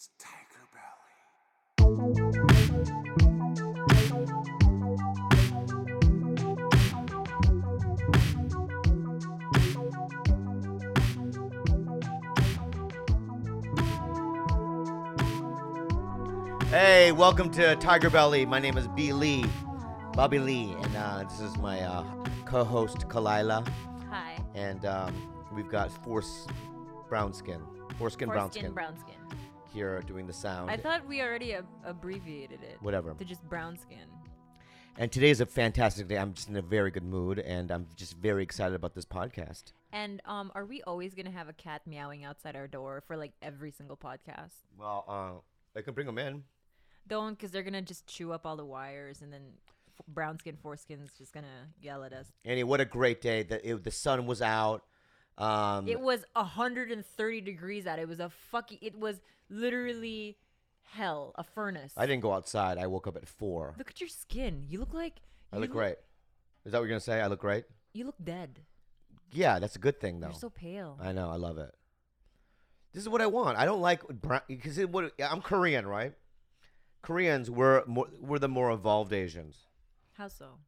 It's TigerBelly. Hey, welcome to TigerBelly. My name is B. Lee, Bobby Lee, and this is my co-host Kalila, Hi. and we've got Foreskin Brown Skin Brown skin. here doing the sound. I thought we already abbreviated it. Whatever. To just brown skin. And today is a fantastic day. I'm just in a very good mood, and I'm just very excited about this podcast. And are we always gonna have a cat meowing outside our door for like every single podcast? Well, I can bring them in. Don't, because they're gonna just chew up all the wires, and then brown skin foreskin's just gonna yell at us. Annie, what a great day! The sun was out. It was 130 degrees out. It was literally hell, a furnace. I didn't go outside. I woke up at 4. Look at your skin. You look like I look great. Is that what you're gonna say? I look great? You look dead. Yeah, that's a good thing, though. You're so pale. I know. I love it. This is what I want. I don't like brown because I'm Korean, right? Koreans we're the more evolved Asians. How so?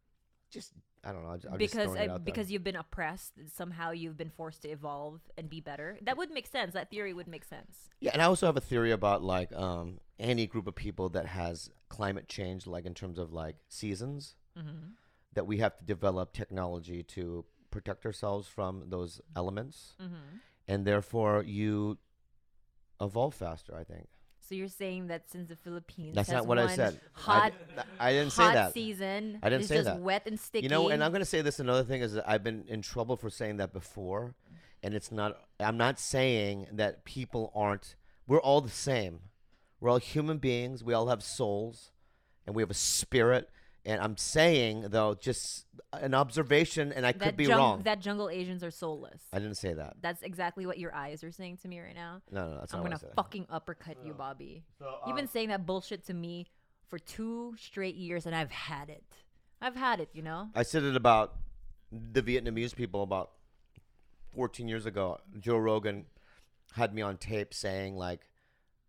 Just I don't know. I'm Because just throwing it out because there. you've been oppressed, somehow you've been forced to evolve and be better. That would make sense. That theory would make sense. Yeah, and I also have a theory about like any group of people that has climate change, like in terms of like seasons, that we have to develop technology to protect ourselves from those elements, and therefore you evolve faster. I think. So you're saying that since the Philippines That's has not what I one said. hot, I didn't say hot that. season, I didn't it's say just that. wet and sticky. You know, and I'm going to say this. Another thing is that I've been in trouble for saying that before, and it's not. I'm not saying that people aren't. We're all the same. We're all human beings. We all have souls, and we have a spirit. And I'm saying though, just an observation, and I could be wrong. That jungle Asians are soulless. I didn't say that. That's exactly what your eyes are saying to me right now. No, that's I'm not gonna what I said. fucking uppercut you, Bobby. You've been saying that bullshit to me for 2 straight years, and I've had it. You know. I said it about the Vietnamese people about 14 years ago. Joe Rogan had me on tape saying like,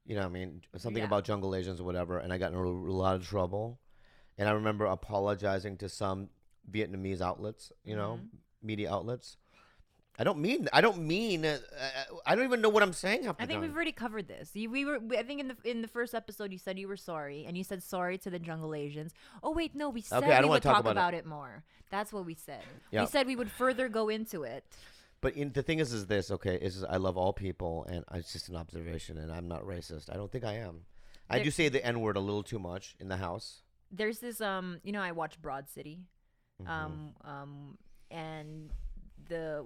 you know, what I mean, something Yeah. about jungle Asians or whatever, and I got in a lot of trouble. And I remember apologizing to some Vietnamese outlets, you know, media outlets. I don't mean. I don't even know what I'm saying half the I think time. we've already covered this. I think in the first episode you said you were sorry, and you said sorry to the jungle Asians. Oh wait, no, we said Okay, I don't we wanna would talk talk about about it more. That's what we said. Yeah. We said we would further go into it. But the thing is this, okay, is I love all people, and it's just an observation, and I'm not racist. I don't think I am. I do say the N-word a little too much in the house. There's this you know, I watch Broad City, and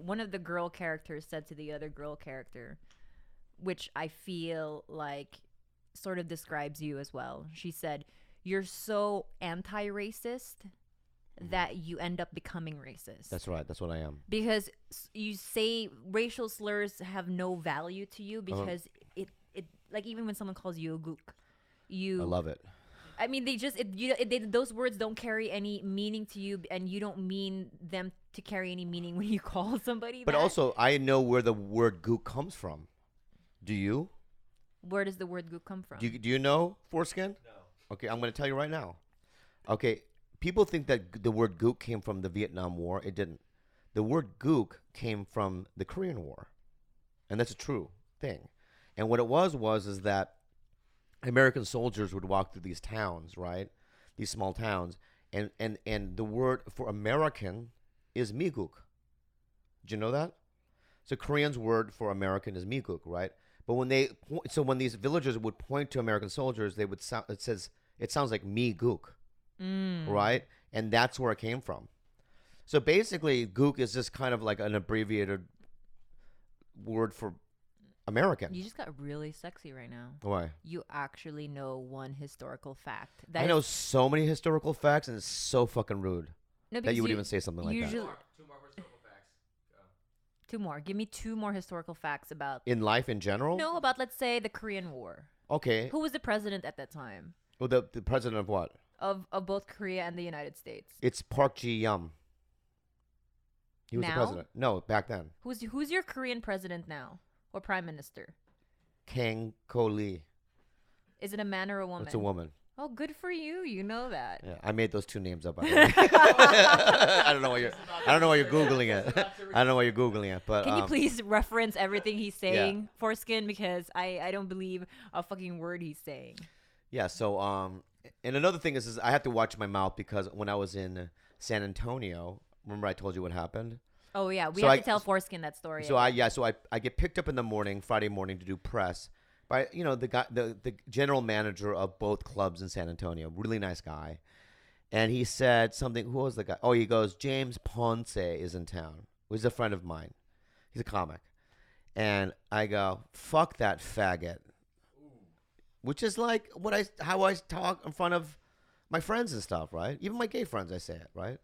one of the girl characters said to the other girl character, which I feel like sort of describes you as well. She said, "You're so anti-racist that you end up becoming racist." That's right. That's what I am. Because you say racial slurs have no value to you because it like even when someone calls you a gook, I love it. I mean, those words don't carry any meaning to you, and you don't mean them to carry any meaning when you call somebody But that. also, I know where the word gook comes from. Do you? Where does the word gook come from? Do you know foreskin? No. Okay, I'm going to tell you right now. Okay, people think that the word gook came from the Vietnam War. It didn't. The word gook came from the Korean War, and that's a true thing. And what it was that American soldiers would walk through these towns, right? These small towns, and the word for American is miguk. Did you know that? So Korean's word for American is miguk, right? But when these villagers would point to American soldiers, they would sound. It sounds like miguk, right? And that's where it came from. So basically, gook is just kind of like an abbreviated word for American. You just got really sexy right now. Why? You actually know one historical fact. I know so many historical facts, and it's so fucking rude that you would even say something like that. Two more historical facts. Go. 2 more. Give me 2 more historical facts about. In life in general? No, about let's say the Korean War. Okay. Who was the president at that time? Well, the president of what? Of both Korea and the United States. It's Park Ji-yum. He was the Now? president. No, back then. Who's your Korean president now? Or prime minister? Kang Ko Lee. Is it a man or a woman? It's a woman. Oh, good for you. You know that. Yeah, I made those two names up. By the way. I don't know why you're googling it. I don't know why you're googling it. But can you please reference everything he's saying, Foreskin? Because I don't believe a fucking word he's saying. Yeah. So and another thing is I have to watch my mouth because when I was in San Antonio, remember I told you what happened? Oh yeah, we have to tell Foreskin that story. So I get picked up in the morning, Friday morning, to do press by the general manager of both clubs in San Antonio, really nice guy, and he said something. Who was the guy? Oh, he goes, James Ponce is in town. He's a friend of mine. He's a comic, and I go, fuck that faggot, which is like how I talk in front of my friends and stuff, right? Even my gay friends, I say it, right?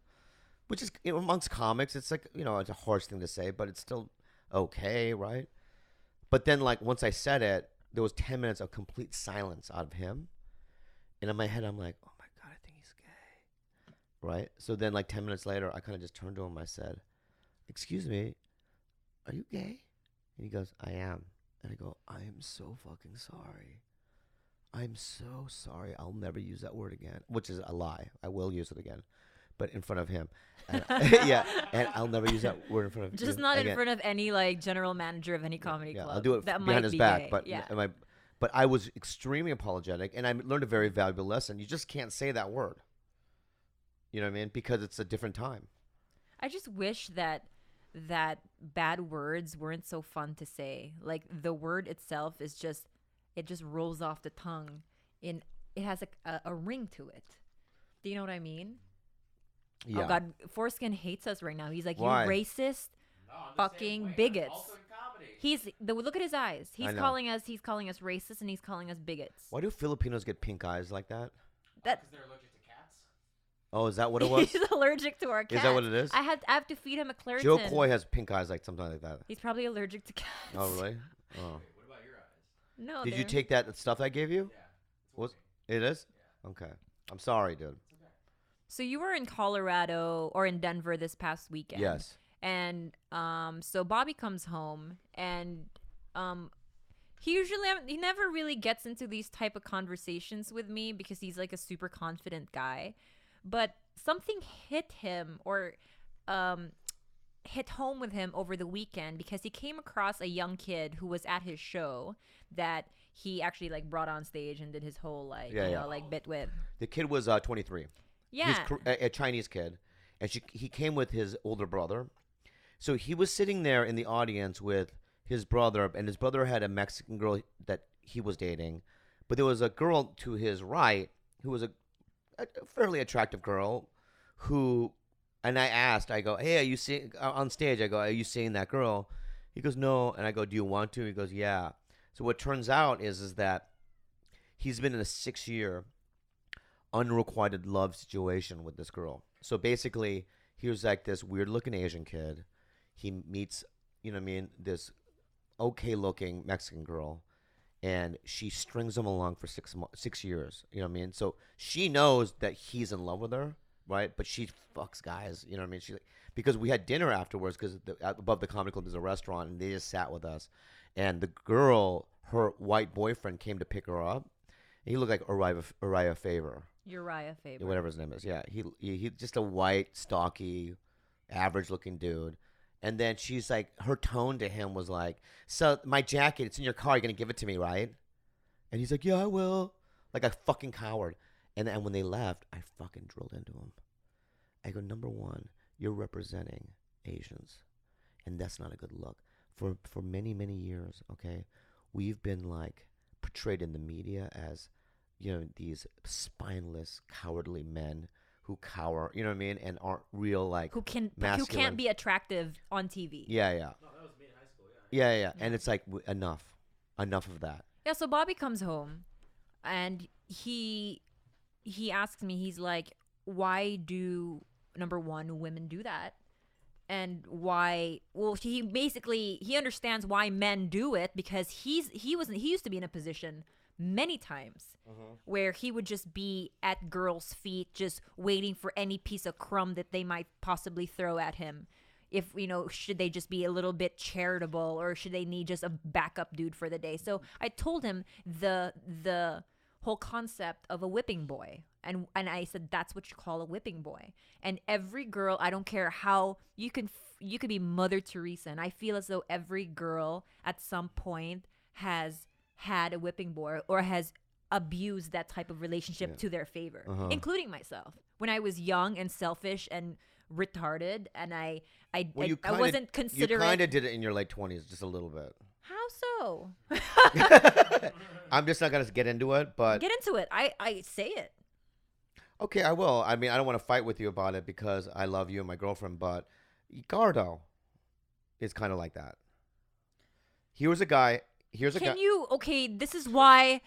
Which is, amongst comics, it's like, it's a harsh thing to say, but it's still okay, right? But then, like, once I said it, there was 10 minutes of complete silence out of him. And in my head, I'm like, oh, my God, I think he's gay, right? So then, like, 10 minutes later, I kind of just turned to him. I said, excuse me, are you gay? And he goes, I am. And I go, I am so fucking sorry. I'm so sorry. I'll never use that word again, which is a lie. I will use it again. But in front of him. And, yeah, and I'll never use that word in front of just not again. In front of any, like, general manager of any comedy club. I'll do it that behind his back. Gay. But but I was extremely apologetic, and I learned a very valuable lesson. You just can't say that word. You know what I mean? Because it's a different time. I just wish that bad words weren't so fun to say. Like, the word itself is just, it just rolls off the tongue. It has a ring to it. Do you know what I mean? Yeah. Oh God, Foreskin hates us right now. He's like, why? You racist, fucking bigots. Look at his eyes. He's calling us racist, and he's calling us bigots. Why do Filipinos get pink eyes like that? Because they're allergic to cats. Oh, is that what it was? He's allergic to our cats. Is that what it is? I have to feed him a Claritin. Joe Coy has pink eyes, like something like that. He's probably allergic to cats. Oh really? Wait, Oh. what about your eyes? No. Did you take that stuff I gave you? Yeah. It's It is? Yeah. Okay. I'm sorry, dude. So you were in Colorado or in Denver this past weekend. Yes. And so Bobby comes home, and he never really gets into these type of conversations with me because he's like a super confident guy. But something hit him or hit home with him over the weekend because he came across a young kid who was at his show that he actually like brought on stage and did his whole like bit with. The kid was 23. Yeah. He's a Chinese kid, and he came with his older brother. So he was sitting there in the audience with his brother, and his brother had a Mexican girl that he was dating. But there was a girl to his right who was a fairly attractive girl and I asked, I go, hey, are you seeing, on stage, I go, are you seeing that girl? He goes, no. And I go, do you want to? He goes, yeah. So what turns out is that he's been in a 6-year unrequited love situation with this girl. So basically, he was like this weird-looking Asian kid. He meets, this okay-looking Mexican girl, and she strings him along for 6 years. You know what I mean? So she knows that he's in love with her, right? But she fucks guys. You know what I mean? She because we had dinner afterwards because above the comedy club there's a restaurant, and they just sat with us. And the girl, her white boyfriend, came to pick her up. And he looked like Uriah Faber. Uriah Faber. Whatever his name is. Yeah, he just a white, stocky, average-looking dude. And then she's like, her tone to him was like, so my jacket, it's in your car. You're going to give it to me, right? And he's like, yeah, I will. Like a fucking coward. And when they left, I fucking drilled into him. I go, number one, you're representing Asians. And that's not a good look. For many, many years, okay, we've been like portrayed in the media as, these spineless, cowardly men who cower, you know what I mean, and aren't real, like, who can't be attractive on TV. Yeah. No, that was me in high school. Yeah. And it's like enough of that. Yeah. So Bobby comes home, and he asks me, he's like, why do, number one, women do that? And why? Well, he understands why men do it because he used to be in a position many times where he would just be at girls' feet just waiting for any piece of crumb that they might possibly throw at him. If, should they just be a little bit charitable or should they need just a backup dude for the day? So I told him the whole concept of a whipping boy. And I said, that's what you call a whipping boy. And every girl, I don't care how you could be Mother Teresa, and I feel as though every girl at some point has had a whipping boy or has abused that type of relationship to their favor, including myself. When I was young and selfish and retarded, and I wasn't considerate. You kind of did it in your late 20s, just a little bit. How so? I'm just not gonna get into it, but Get into it. I say it. okay, I will. I mean, I don't want to fight with you about it because I love you and my girlfriend, but Gardo is kind of like that. Here's a guy. Can you? Okay, this is why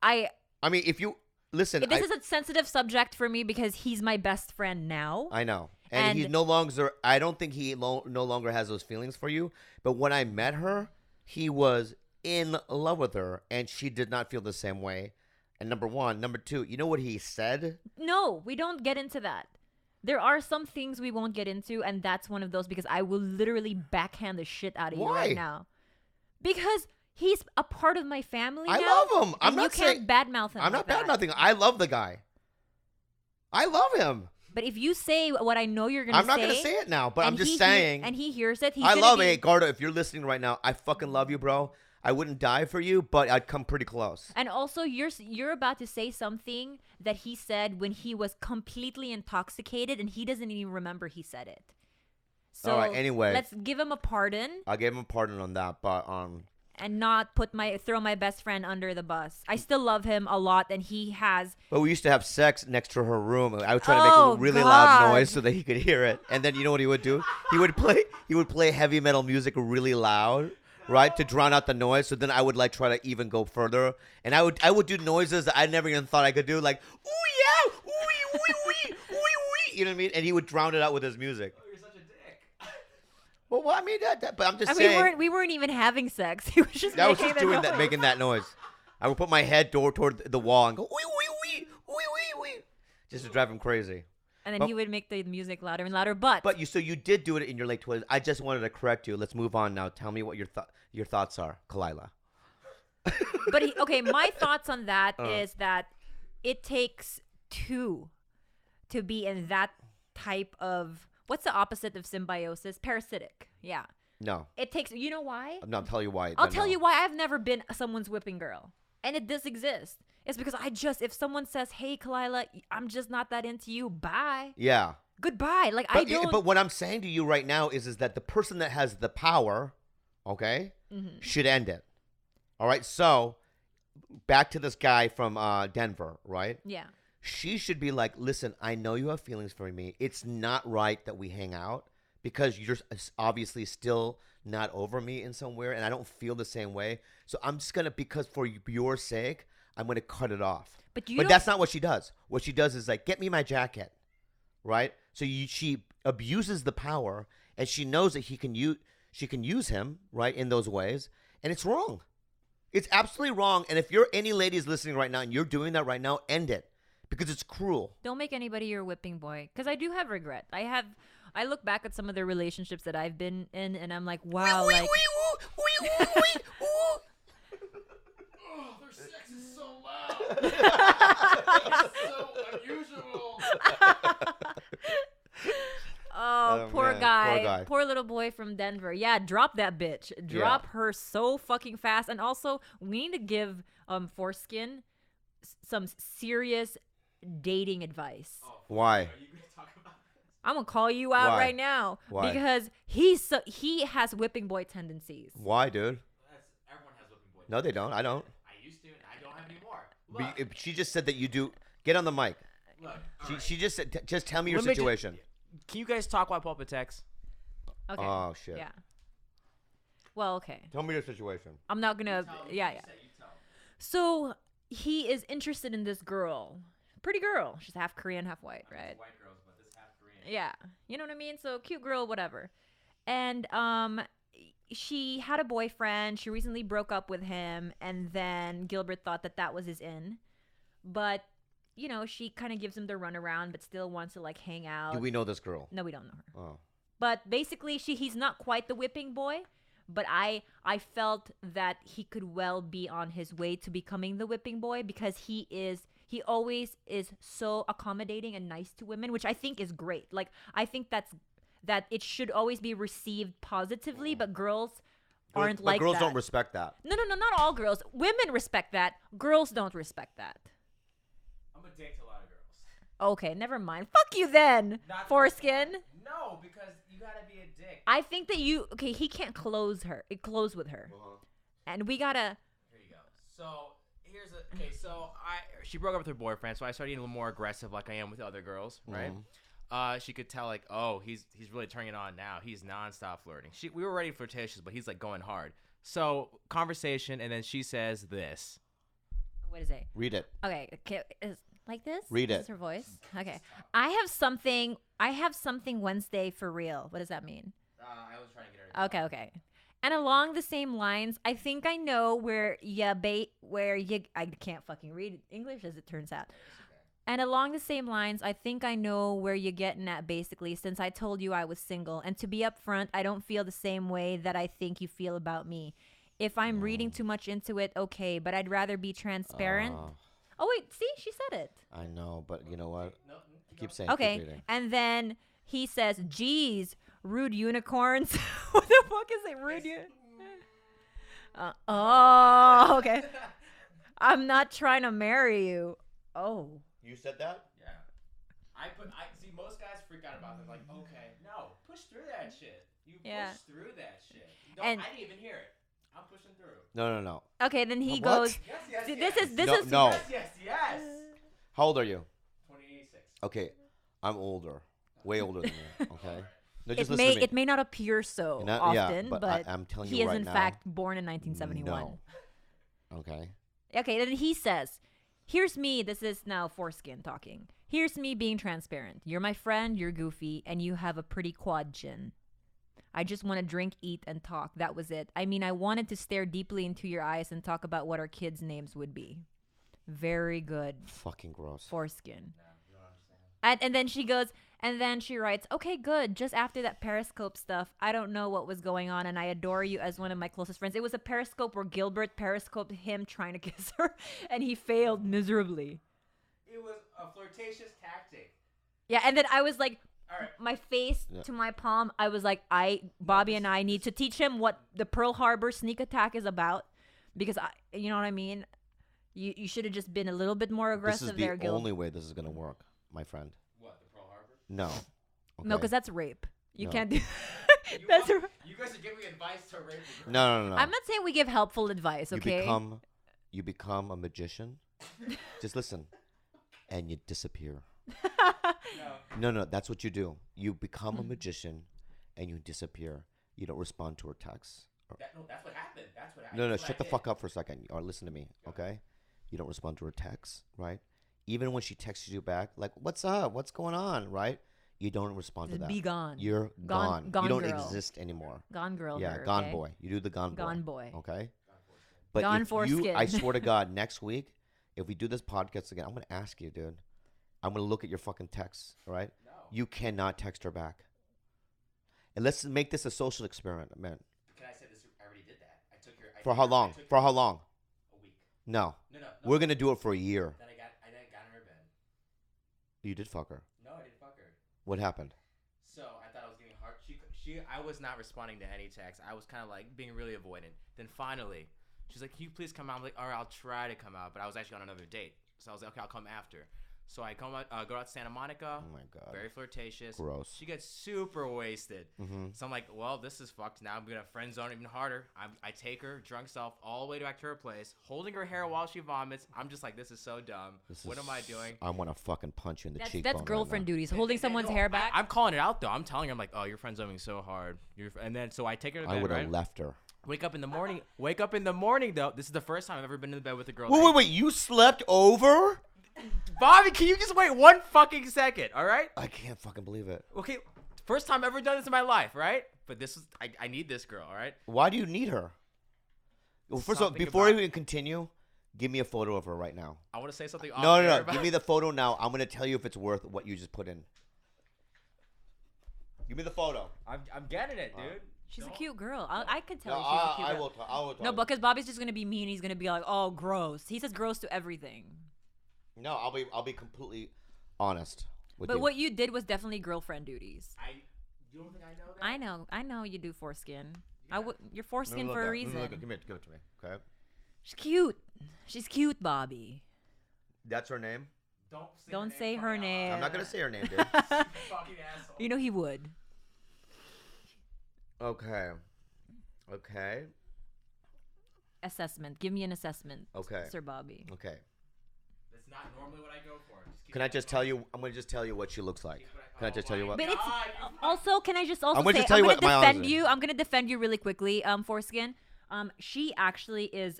I mean, if you listen, this is a sensitive subject for me because he's my best friend now. I know, and he's no longer. I don't think he no longer has those feelings for you. But when I met her, he was in love with her, and she did not feel the same way. And number one, number two, you know what he said? No, we don't get into that. There are some things we won't get into, and that's one of those because I will literally backhand the shit out of you right now. Because he's a part of my family now. I love him. I'm not saying you can't badmouth him. I'm not badmouthing. I love the guy. I love him. But if you say what I know you're going to say. I'm not going to say it now, but I'm just saying. And he hears it. I love it. Hey, Gardo, if you're listening right now, I fucking love you, bro. I wouldn't die for you, but I'd come pretty close. And also, you're about to say something that he said when he was completely intoxicated, and he doesn't even remember he said it. So all right, anyway, let's give him a pardon. I'll give him a pardon on that, but and not throw my best friend under the bus. I still love him a lot, and he has. But we used to have sex next to her room. I would try to make a really loud noise so that he could hear it, and then you know what he would do? He would play heavy metal music really loud. Right, to drown out the noise. So then I would like try to even go further, and I would do noises that I never even thought I could do, like ooh yeah, ooh wee wee wee wee. You know what I mean? And he would drown it out with his music. Oh, you're such a dick. Well, I mean but I'm just saying. We weren't even having sex. He was just making that noise. I would put my head toward the wall and go wee wee wee wee wee wee, just to drive him crazy. And then he would make the music louder and louder. But you did do it in your late 20s. I just wanted to correct you. Let's move on now. Tell me what your thoughts are, Kalila. But my thoughts on that is that it takes two to be in that type of, what's the opposite of symbiosis? Parasitic. Yeah. No. It takes, you know why? I'll tell you why. I'll tell you why. I've never been someone's whipping girl. And it does exist. It's because if someone says, hey, Kalila, I'm just not that into you, bye. Yeah. Goodbye. But what I'm saying to you right now is that the person that has the power, okay, should end it. All right? So, back to this guy from Denver, right? Yeah. She should be like, listen, I know you have feelings for me. It's not right that we hang out because you're obviously still not over me in somewhere, and I don't feel the same way. So I'm just going to, because for your sake, I'm going to cut it off. But that's not what she does. What she does is like, get me my jacket, right? So she abuses the power, and she knows that she can use him, right, in those ways, and it's wrong. It's absolutely wrong, and if you're any ladies listening right now and you're doing that right now, end it, because it's cruel. Don't make anybody your whipping boy, because I do have regret. I look back at some of the relationships that I've been in, and I'm like, wow, like... Oh, their sex is so loud. It's so unusual. Oh, poor guy. Poor little boy from Denver. Yeah, drop that bitch. Drop her so fucking fast. And also, we need to give Foreskin some serious dating advice. Oh, why? Are you going to talk about this? I'm going to call you out right now. Why? Because he has whipping boy tendencies. Why, dude? Everyone has whipping boy tendencies. No, they don't. I don't. I used to, and I don't have anymore. Look. She just said that you do. Get on the mic. Look. She just said, just tell me your situation. Can you guys talk while I pull up a text? Okay. Oh, shit. Yeah. Well, okay. Tell me your situation. I'm not going to. Yeah. So he is interested in this girl. Pretty girl. She's half Korean, half white, right? White girls, but this half Korean. Yeah. You know what I mean? So cute girl, whatever. And she had a boyfriend. She recently broke up with him. And then Gilbert thought that was his in. But, you know, she kind of gives him the runaround, but still wants to, like, hang out. Do we know this girl? No, we don't know her. Oh. But basically, he's not quite the whipping boy. but I felt that he could well be on his way to becoming the whipping boy because he always is so accommodating and nice to women, which I think is great. Like I think that it should always be received positively, but girls aren't like that. Girls don't respect that. No, not all girls. Women respect that. Girls don't respect that. I'm a dick to a lot of girls. Okay, never mind. Fuck you then, foreskin. No, because you gotta be a dick. I think that he can't close with her. And we gotta. Here you go. So she broke up with her boyfriend, so I started getting a little more aggressive like I am with other girls, right? She could tell like, oh, he's really turning it on now. He's nonstop flirting. We were already flirtatious, but he's like going hard. So conversation, and then she says this. What is it? Read it. Okay, is like this? Read Is it. this her voice? Okay. I have something Wednesday for real. What does that mean? I was trying to get her. Okay. And along the same lines, I think I know where I can't fucking read English as it turns out. And along the same lines, I think I know where you're getting at basically, since I told you I was single. And to be upfront, I don't feel the same way that I think you feel about me. If I'm reading too much into it, okay, but I'd rather be transparent. Oh, wait, see? She said it. I know, but you know what? Keep saying. Okay, keep reading. and then he says, geez, rude unicorns. What the fuck is it, rude okay. I'm not trying to marry you. Oh. You said that? Yeah. I see most guys freak out about it. Like, okay, no, push through that shit. You push through that shit. I didn't even hear it. I'm pushing through. No. Okay, then he What? goes. Yes. This is No. Yes. How old are you? 26. Okay, I'm older, way older than you. Okay. No, It just listen to me. it may not appear so often, but I'm telling he you is right in now, fact born in 1971. No. Okay. Okay, then he says, here's me. This is now foreskin talking. Here's me being transparent. You're my friend, you're goofy, and you have a pretty quad chin. I just want to drink, eat, and talk. That was it. I mean, I wanted to stare deeply into your eyes and talk about what our kids' names would be. Very good. Fucking gross. Foreskin. And then she goes, and then she writes, okay, good. Just after that Periscope stuff, I don't know what was going on, and I adore you as one of my closest friends. It was a Periscope where Gilbert Periscoped him trying to kiss her, and he failed miserably. It was a flirtatious tactic. Yeah, and then I was like, All right. my face to my palm, I was like, Bobby and I need to teach him what the Pearl Harbor sneak attack is about, because, you know what I mean? You should have just been a little bit more aggressive there, This is the only way this is going to work, my friend. What, the Pearl Harbor? No. Okay. No, because that's rape. You No. can't do You that's guys are giving me advice to rape a girl. No. I'm not saying we give helpful advice, okay? You become a magician. Just listen. And you disappear. No, that's what you do. You become a magician and you disappear. You don't respond to her texts. That's what happened. No, shut the fuck up for a second. Or listen to me, okay? You don't respond to her texts, right? Even when she texts you back, like, what's up? What's going on, right? You don't respond to that. Be gone. You're Gone- gone. gone You don't girl. exist anymore. Gone girl. Yeah, her, gone okay? boy. You do the gone boy. Gone boy. Okay? But Gone if foreskin. I swear to God, next week, if we do this podcast again, I'm going to ask you, dude. I'm going to look at your fucking texts, all right? No. You cannot text her back. And let's make this a social experiment, man. Can I say this? I already did that. I took your. For how long? For how long? A week. No. No. We're going to do it for a year. Then I got in her bed. You did fuck her. No, I didn't fuck her. What happened? So I thought I was getting hard. I was not responding to any text. I was kind of like being really avoidant. Then finally, she's like, "Can you please come out?" I'm like, "All right, I'll try to come out." But I was actually on another date, so I was like, "Okay, I'll come after." So I go out to Santa Monica. Oh my God. Very flirtatious. Gross. She gets super wasted. Mm-hmm. So I'm like, well, this is fucked. Now I'm gonna friend zone even harder. I take her drunk self all the way back to her place, holding her hair while she vomits. I'm just like, this is so dumb. What am I doing? I want to fucking punch you in the cheekbone. That's girlfriend right now. duties. Holding someone's hair back. I'm calling it out though. I'm telling her, I'm like, oh, your friend zoning so hard. And then so I take her to bed. I would have right? left her. Wake up in the morning though. This is the first time I've ever been in the bed with a girl. Wait. You slept over? Bobby, can you just wait one fucking second? All right. I can't fucking believe it. Okay. First time ever done this in my life, right? But this is I need this girl, all right? Why do you need her? Well, first of all, Something before about- we continue, give me a photo of her right now. I want to say something. No. Give me the photo now. I'm gonna tell you if it's worth what you just put in. Give me the photo. I'm getting it, dude. She's a Don't- cute girl. I could tell No, she's a cute I girl. will. I will. No, because Bobby's just gonna be mean. He's gonna be like, "Oh, gross." He says gross to everything. No, I'll be completely honest with But you. what you did was definitely girlfriend duties. You don't think I know that? I know you do foreskin. Yeah. You're foreskin for a reason. Look, give it to me. Okay. She's cute. She's cute, Bobby. That's her name. Don't say her name. I'm not gonna say her name, dude. Fucking asshole. You know he would. Okay. Okay. Assessment. Give me an assessment. Okay. Sir Bobby. Okay. That's not normally what I go for. Just keep Can I it just in tell mind. you? I'm gonna just tell you what she looks like. Keep it- Can I just tell you what? But it's God, you also. Can I just also I'm gonna say just tell you I'm what gonna my defend honors are. you. I'm gonna defend you really quickly. Foreskin. She actually is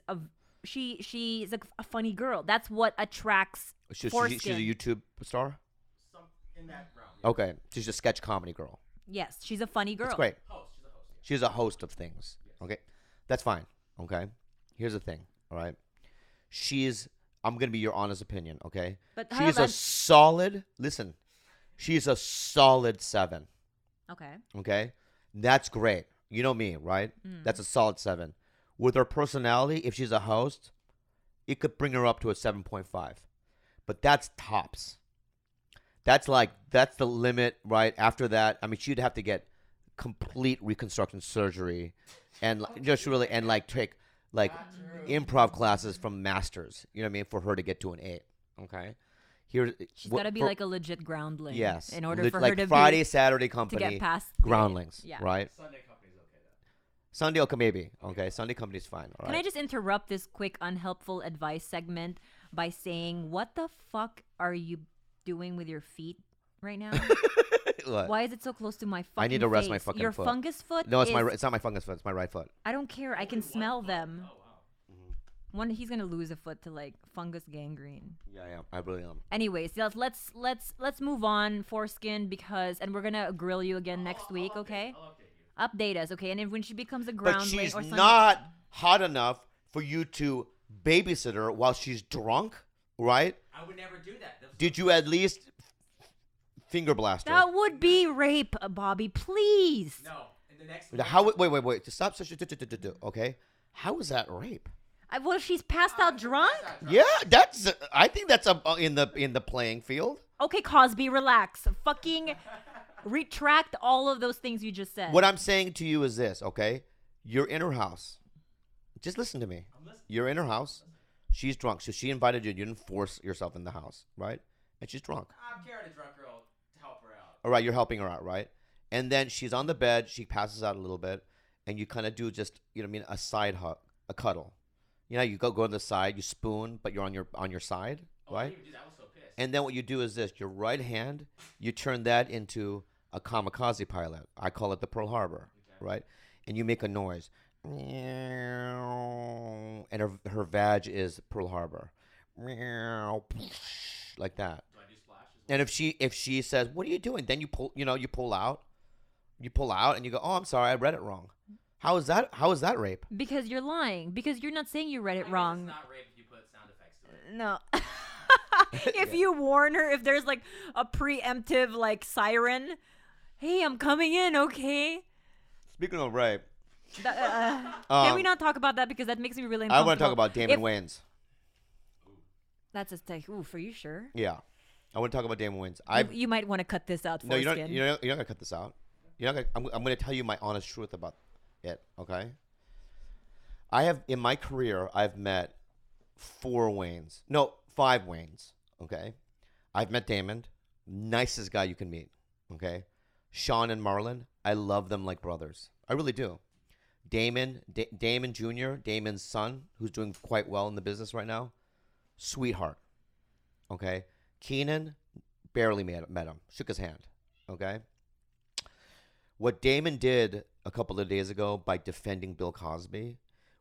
she's a funny girl. That's what attracts She's foreskin. a YouTube star. Some in that realm. Yeah. Okay. She's a sketch comedy girl. Yes, she's a funny girl. That's great. Host. She's a host. Yeah. She's a host of things. Okay. That's fine. Okay. Here's the thing. All right. I'm gonna be your honest opinion. Okay. But She's a solid. Listen. She's a solid 7. okay. Okay. That's great. You know me, right? That's a solid 7. With her personality, if she's a host, it could bring her up to a 7.5. But that's tops. That's the limit, right? After that, I mean, she'd have to get complete reconstruction surgery and just really, and take improv classes from masters, you know what I mean, for her to get to an 8. Okay. She's got to be like a legit groundling. yes, In order for like her to Friday, be, Saturday to company, get past groundlings, Yeah. right? Sunday company's okay though. Sunday, okay, maybe. Okay, Sunday company's fine. All Can I right. just interrupt this quick unhelpful advice segment by saying, what the fuck are you doing with your feet right now? What? Why is it so close to my fucking I need to rest my face? fucking Your foot. fungus foot? No, it's is, it's not my fungus foot. It's my right foot. I don't care. I can smell them. Oh wow. He's gonna lose a foot to like fungus gangrene. Yeah, I really am. Anyways, let's move on, foreskin, and we're gonna grill you again next week, okay? I'll update you. Update us, okay? And if, when she becomes a But groundling she's or something, not hot enough for you to babysit her while she's drunk, right? I would never do that. Did you at least finger blast her? that would be rape, Bobby. Please. No. In the next. How? Wait. Stop. Okay. How is that rape? Well, she's passed out drunk. Yeah, that's. I think that's in the playing field. Okay, Cosby, relax. Fucking retract all of those things you just said. What I'm saying to you is this, okay? You're in her house. Just listen to me. I'm listening. You're in her house. She's drunk, so she invited you. You didn't force yourself in the house, right? And she's drunk. I'm carrying a drunk girl to help her out. All right, you're helping her out, right? And then she's on the bed. She passes out a little bit, and you kind of do just, you know what I mean, a side hug, a cuddle. You know, you go to the side, you spoon, but you're on your side, Oh, I right? didn't even do that. I was so pissed. And then what you do is this: your right hand, you turn that into a kamikaze pilot. I call it the Pearl Harbor, right? And you make a noise, and her vag is Pearl Harbor, like that. Do I do splash as well? And if she says, "What are you doing?" Then you pull out, and you go, "Oh, I'm sorry, I read it wrong." How is that rape? Because you're lying. Because you're not saying you read I it guess wrong. It's not rape if you put sound effects to it. No. If you warn her, if there's like a preemptive like siren, hey, I'm coming in, okay? Speaking of rape, Can we not talk about that because that makes me really I uncomfortable. want to talk about Damon If- Wayans. That's a stake. Ooh, for you sure? Yeah, I want to talk about Damon Wayans. You might want to cut this out, No, foreskin. you're not gonna cut this out. You're not gonna, I'm gonna tell you my honest truth about it. Okay. I have in my career I've met 5 Waynes. Okay. I've met Damon, nicest guy you can meet. Okay. Sean and Marlon, I love them like brothers. I really do. Damon Jr., Damon's son, who's doing quite well in the business right now, sweetheart. Okay. Keenan, barely met him, shook his hand. Okay. What Damon did a couple of days ago by defending Bill Cosby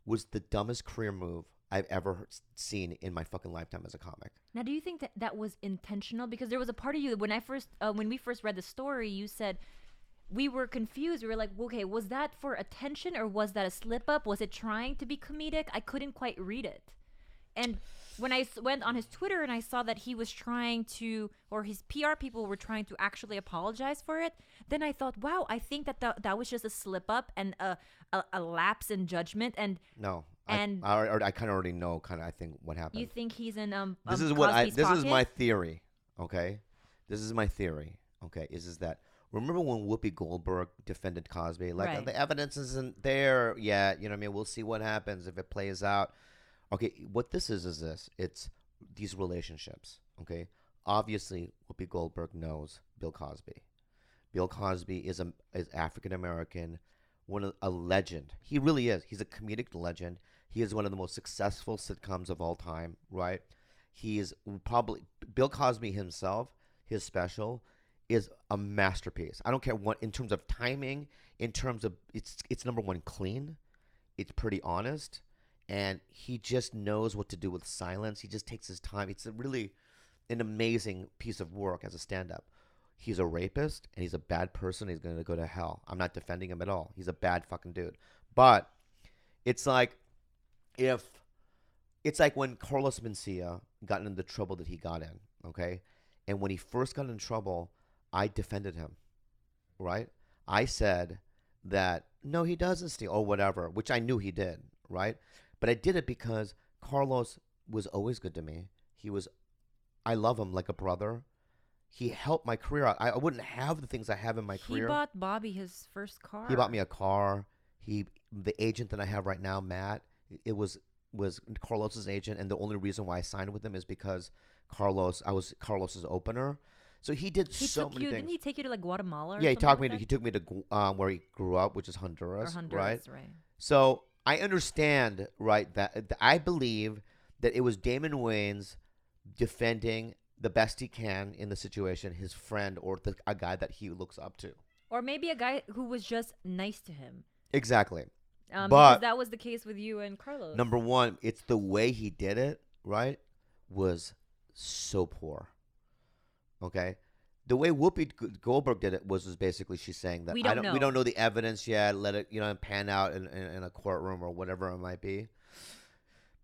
was the dumbest career move I've ever seen in my fucking lifetime as a comic. Now, do you think that that was intentional? Because there was a part of you when we first read the story, you said we were confused. We were like, okay, was that for attention or was that a slip up? Was it trying to be comedic? I couldn't quite read it. And when I went on his Twitter and I saw that he was trying to, or his PR people were trying to actually apologize for it, then I thought, wow, I think that was just a slip up and a lapse in judgment. And No. And- I kind of already know I think what happened. you think he's in This is Cosby's this is pocket? my theory, okay? This is my theory, okay? Is that remember when Whoopi Goldberg defended Cosby? Like Right. the evidence isn't there yet, you know what I mean? We'll see what happens if it plays out. Okay, what this is this. It's these relationships, okay? Obviously, Whoopi Goldberg knows Bill Cosby. Bill Cosby is African American, a legend. He really is. He's a comedic legend. He is one of the most successful sitcoms of all time, right? He is probably Bill Cosby himself. His special is a masterpiece. I don't care what in terms of timing, in terms of it's number one clean. It's pretty honest, and he just knows what to do with silence. He just takes his time. It's really an amazing piece of work as a stand-up. He's a rapist and he's a bad person. He's going to go to hell. I'm not defending him at all. He's a bad fucking dude. But it's like when Carlos Mencia got into the trouble that he got in, okay? And when he first got in trouble, I defended him, right? I said that, no, he doesn't steal or whatever, which I knew he did, right? But I did it because Carlos was always good to me. I love him like a brother. He helped my career out. I wouldn't have the things I have in my career. He bought Bobby his first car. He bought me a car. The agent that I have right now, Matt, it was Carlos's agent, and the only reason why I signed with him is because I was Carlos's opener. So he did He so took many you. things. Didn't he take you to like Guatemala? Or Yeah, he something took me to where he grew up, which is or Honduras, Honduras, right? right? So I understand, right, that I believe that it was Damon Wayans defending the best he can in the situation, his friend or a guy that he looks up to. Or maybe a guy who was just nice to him. Exactly. Because But that was the case with you and Carlos. number one, it's the way he did it, right, was so poor. Okay? The way Whoopi Goldberg did it was basically she's saying that We we don't don't know know the evidence yet. Let it pan out in a courtroom or whatever it might be.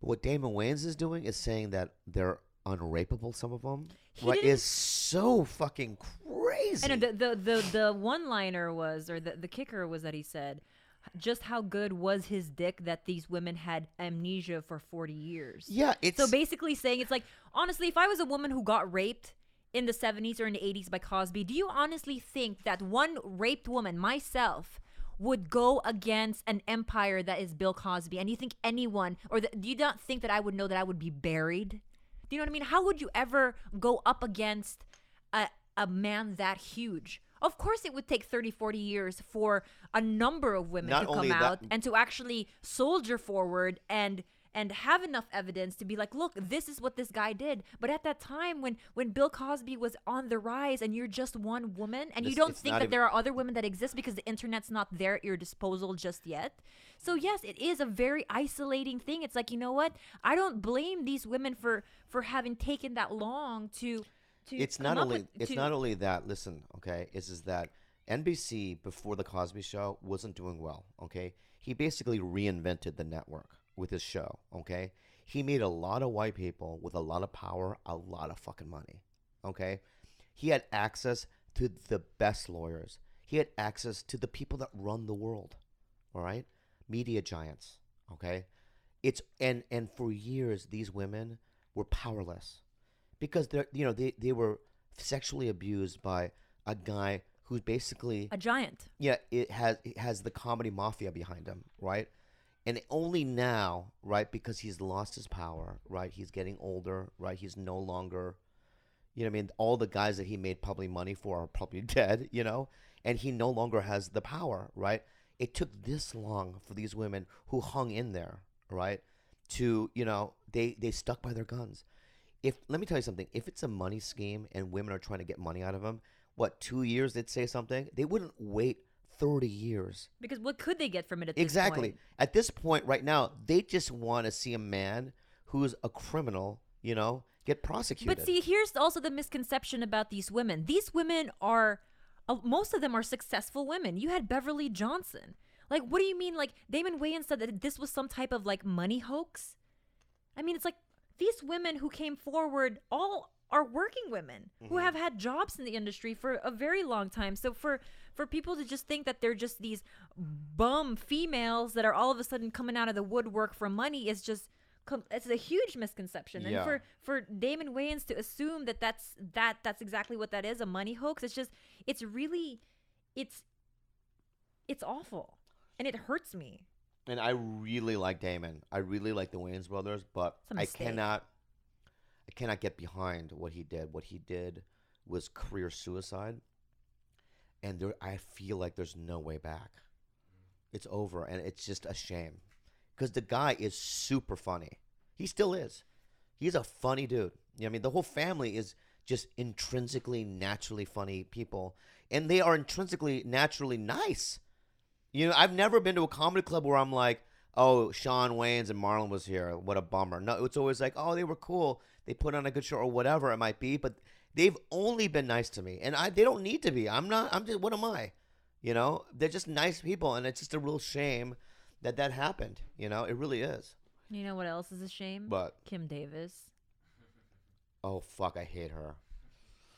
But what Damon Wayans is doing is saying that they're unrapeable. Some of them, right, is so fucking crazy. I know the one-liner was, or the kicker was that he said, just how good was his dick that these women had amnesia for 40 years. Yeah, it's so basically saying it's like, honestly, if I was a woman who got raped in the 70s or in the 80s by Cosby, do you honestly think that one raped woman, myself, would go against an empire that is Bill Cosby? And you think anyone, do you not think that I would know that I would be buried? Do you know what I mean? How would you ever go up against a man that huge? Of course it would take 30, 40 years for a number of women Not to come only that- out and to actually soldier forward and have enough evidence to be like, look, this is what this guy did. But at that time, when Bill Cosby was on the rise and you're just one woman and you don't It's think not that even- there are other women that exist because the internet's not there at your disposal just yet. So yes, it is a very isolating thing. It's like, you know what? I don't blame these women for having taken that long to it's come not up only with- it's to- not only that. Listen, okay, is that NBC before the Cosby Show wasn't doing well. Okay, he basically reinvented the network with his show. Okay, he made a lot of white people with a lot of power, a lot of fucking money. Okay, he had access to the best lawyers. He had access to the people that run the world. All right, media giants. Okay, and for years these women were powerless. Because they were sexually abused by a guy who's basically a giant. Yeah, it has the comedy mafia behind him, right? And only now, right, because he's lost his power, right? He's getting older, right? He's no longer, you know what I mean? All the guys that he made probably money for are probably dead, and he no longer has the power, right? It took this long for these women who hung in there, right? To, they stuck by their guns. Let me tell you something. If it's a money scheme and women are trying to get money out of them, 2 years they'd say something? They wouldn't wait 30 years. Because what could they get from it at Exactly. this point? At this point right now, they just want to see a man who's a criminal, get prosecuted. But see, here's also the misconception about these women. These women are, most of them are successful women. You had Beverly Johnson. Like, what do you mean? Like, Damon Wayans said that this was some type of, like, money hoax? I mean, it's like, these women who came forward all are working women who have had jobs in the industry for a very long time. So for people to just think that they're just these bum females that are all of a sudden coming out of the woodwork for money is just it's a huge misconception. Yeah. And for Damon Wayans to assume that that's exactly what that is, a money hoax, it's really it's awful and it hurts me. And I really like Damon. I really like the Wayans brothers, but It's a I mistake. cannot get behind what he did. What he did was career suicide, and I feel like there's no way back. It's over, and it's just a shame because the guy is super funny. He still is. He's a funny dude. You know what I mean, the whole family is just intrinsically, naturally funny people, and they are intrinsically, naturally nice. You know, I've never been to a comedy club where I'm like, oh, Sean Wayans and Marlon was here. What a bummer. No, it's always like, oh, they were cool. They put on a good show or whatever it might be. But they've only been nice to me. And they don't need to be. I'm just, what am I? You know, they're just nice people. And it's just a real shame that happened. You know, it really is. You know what else is a shame? But, Kim Davis. oh, fuck, I hate her.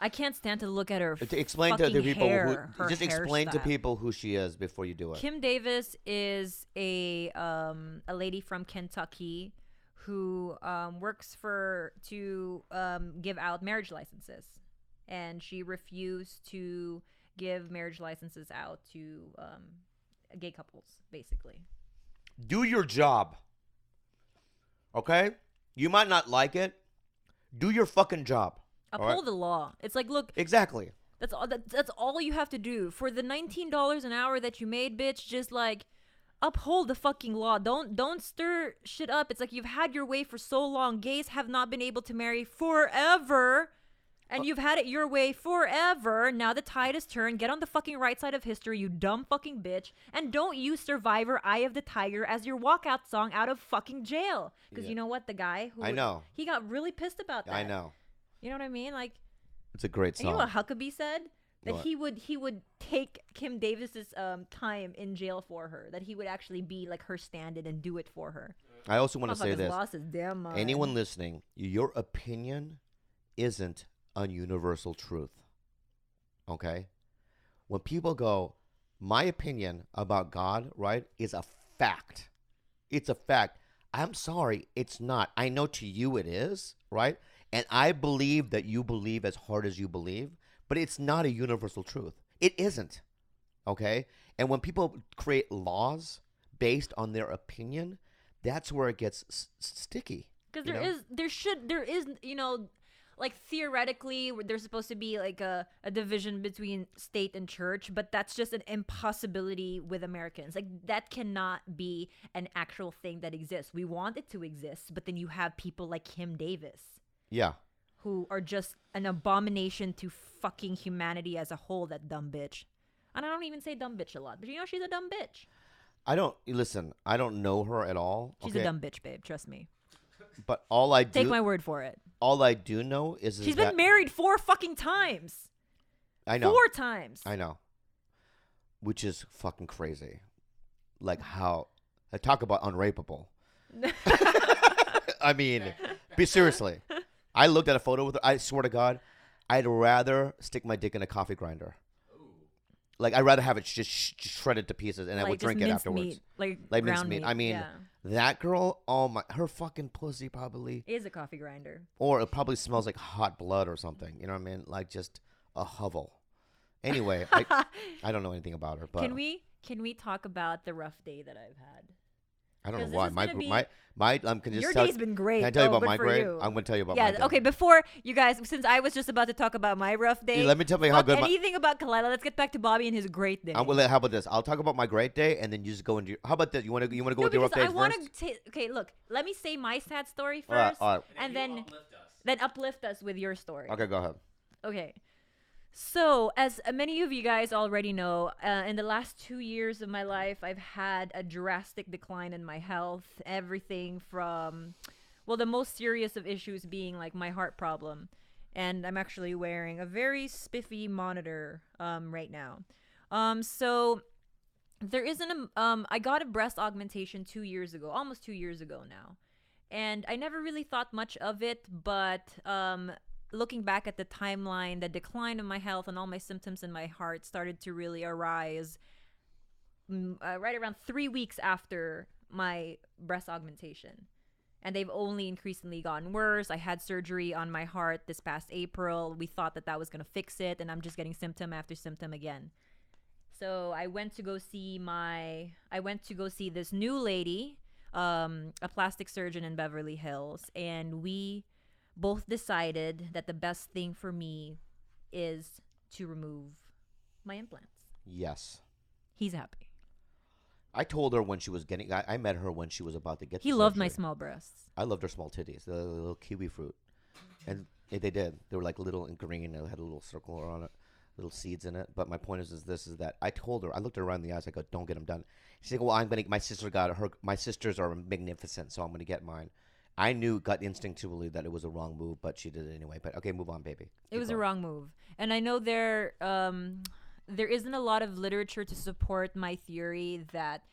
I can't stand to look at her. To explain to fucking the people hair, who her just explain to hairstyle. people who she is before you do it. Kim Davis is a lady from Kentucky who works to give out marriage licenses, and she refused to give marriage licenses out to gay couples, basically. Do your job. Okay? You might not like it. Do your fucking job. Uphold All right? the law. It's like, look, Exactly. that's all. That's all you have to do for the $19 an hour that you made, bitch. Just like uphold the fucking law. Don't stir shit up. It's like you've had your way for so long. Gays have not been able to marry forever, and you've had it your way forever. Now the tide has turned. Get on the fucking right side of history, you dumb fucking bitch, and don't use Survivor Eye of the Tiger as your walkout song out of fucking jail. Because Yeah. you know what, the guy who I know. he got really pissed about that. I know. You know what I mean? Like. It's a great And you know song. what Huckabee said? That What? he would take Kim Davis's time in jail for her. That he would actually be like her stand-in and do it for her. I also want to say Motherfucker's this. lost his damn mind. Anyone listening, your opinion isn't a universal truth. Okay? When people go, my opinion about God, right, is a fact. It's a fact. I'm sorry, it's not. I know to you it is, right? And I believe that you believe as hard as you believe, but it's not a universal truth. It isn't. Okay? And when people create laws based on their opinion, that's where it gets sticky. Because you know? there is, you know, like theoretically there's supposed to be like a division between state and church, but that's just an impossibility with Americans. Like that cannot be an actual thing that exists. We want it to exist, but then you have people like Kim Davis. Yeah. Who are just an abomination to fucking humanity as a whole, that dumb bitch. And I don't even say dumb bitch a lot, but you know she's a dumb bitch. I don't know her at all. She's a dumb bitch, babe, trust me. But all I do Take my word for it. all I do know is She's that been married 4 fucking times. I know. 4 times. I know. Which is fucking crazy. Like how talk about unrapeable. I mean, be seriously. I looked at a photo with her. I swear to God, I'd rather stick my dick in a coffee grinder. Like, I'd rather have it just shredded to pieces, and I would just drink it minced afterwards. Meat, like Like ground mincemeat. meat. I mean, yeah. that girl, oh my, her fucking pussy probably, Is a coffee grinder. or it probably smells like hot blood or something. You know what I mean? Like just a hovel. Anyway, I don't know anything about her, but Can we talk about the rough day that I've had? I don't 'Cause know why. this is gonna be- Can just Your tell, day's been great. Can I tell you Oh, about good my for grade? you. I'm going to tell you about my Yeah, day. okay, before you guys, since I was just about to talk about my rough day, Let me tell you how fuck good my. anything about Kalila. Let's get back to Bobby and his great day. How about this? I'll talk about my great day, and then you just go into. How about this? You want to go No, with your rough because days I want first? to okay, look, let me say my sad story All right, first, all right. and you then uplift us. uplift us with your story. Okay, go ahead. Okay. So, as many of you guys already know, in the last 2 years of my life, I've had a drastic decline in my health. Everything from, well, the most serious of issues being like my heart problem. And I'm actually wearing a very spiffy monitor right now. So, there isn't I got a breast augmentation 2 years ago, almost 2 years ago now. And I never really thought much of it, but looking back at the timeline, the decline of my health and all my symptoms in my heart started to really arise right around 3 weeks after my breast augmentation. And they've only increasingly gotten worse. I had surgery on my heart this past April. We thought that was going to fix it, and I'm just getting symptom after symptom again. So I went to go see this new lady, a plastic surgeon in Beverly Hills, and we both decided that the best thing for me is to remove my implants. Yes. He's happy. I told her when she was getting. I met her when she was about to get. He loved my small breasts. I loved her small titties, the little kiwi fruit, and they did. They were like little and green. It had a little circle on it, little seeds in it. But my point is that I told her. I looked her around the eyes. I go, "Don't get them done." She's like, "Well, my sister got her. My sisters are magnificent, so I'm gonna get mine." I knew gut instinctively that it was a wrong move, but she did it anyway. But okay, move on, baby. It was a wrong move, and I know there isn't a lot of literature to support my theory that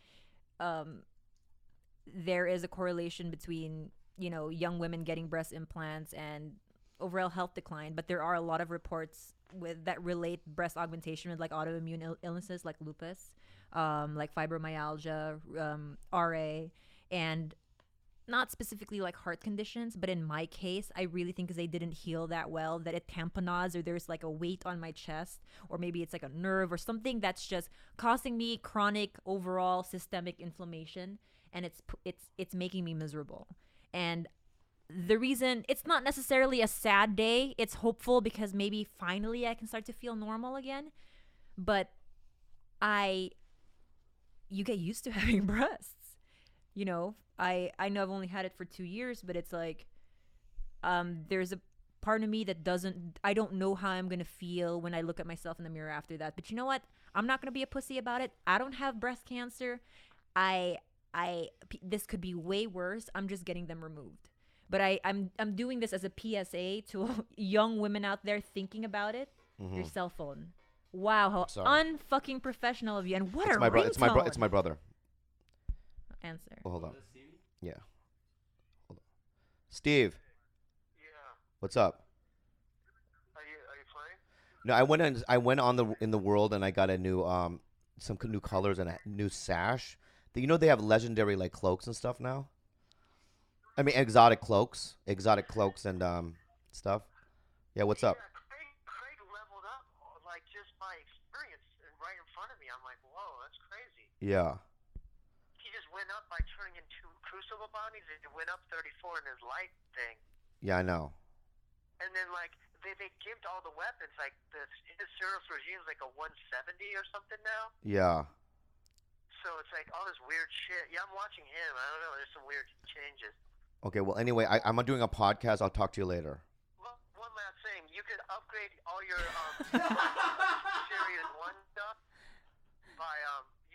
there is a correlation between, young women getting breast implants and overall health decline. But there are a lot of reports that relate breast augmentation with like autoimmune illnesses like lupus, like fibromyalgia, RA, and not specifically like heart conditions, but in my case, I really think because they didn't heal that well, that it tamponades, or there's like a weight on my chest, or maybe it's like a nerve or something that's just causing me chronic overall systemic inflammation, and it's making me miserable. And the reason it's not necessarily a sad day, it's hopeful because maybe finally I can start to feel normal again. But you get used to having breasts. I know I've only had it for 2 years, but it's like there's a part of me that I don't know how I'm going to feel when I look at myself in the mirror after that. But you know what? I'm not going to be a pussy about it. I don't have breast cancer. This could be way worse. I'm just getting them removed. But I'm doing this as a PSA to young women out there thinking about it. Mm-hmm. Your cell phone. Wow, how unfucking professional of you. And what a ringtone. It's my brother. Answer. Oh, hold on. Yeah. Hold on. Steve. Yeah. What's up? Are you playing? No, I went on in the world and I got a new some new colors and a new sash. They have legendary like cloaks and stuff now. I mean exotic cloaks and stuff. Yeah, what's up? Craig leveled up like just by experience and right in front of me. I'm like, whoa, that's crazy. Yeah. Went up by turning into crucible bodies. It went up 34 in his light thing. Yeah, I know. And then like they gimped all the weapons. Like his service regime is like a 170 or something now. Yeah. So it's like all this weird shit. Yeah, I'm watching him. I don't know. There's some weird changes. Okay. Well, anyway, I'm doing a podcast. I'll talk to you later. Well, one last thing. You could upgrade all your Series 1 stuff by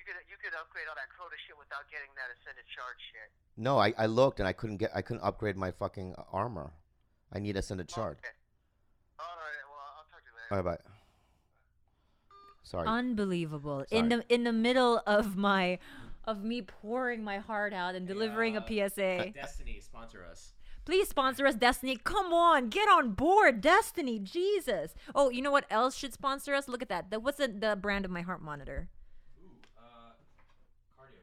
You could upgrade all that quota shit without getting that ascended charge shit. No, I looked and I couldn't upgrade my fucking armor. I need ascended charge. Okay. All right. Well, I'll talk to you later. All right, bye. Sorry. Unbelievable. Sorry. In the middle of me pouring my heart out and delivering a PSA. Destiny, sponsor us. Please sponsor us, Destiny. Come on, get on board, Destiny. Jesus. Oh, you know what else should sponsor us? Look at that. What's the brand of my heart monitor?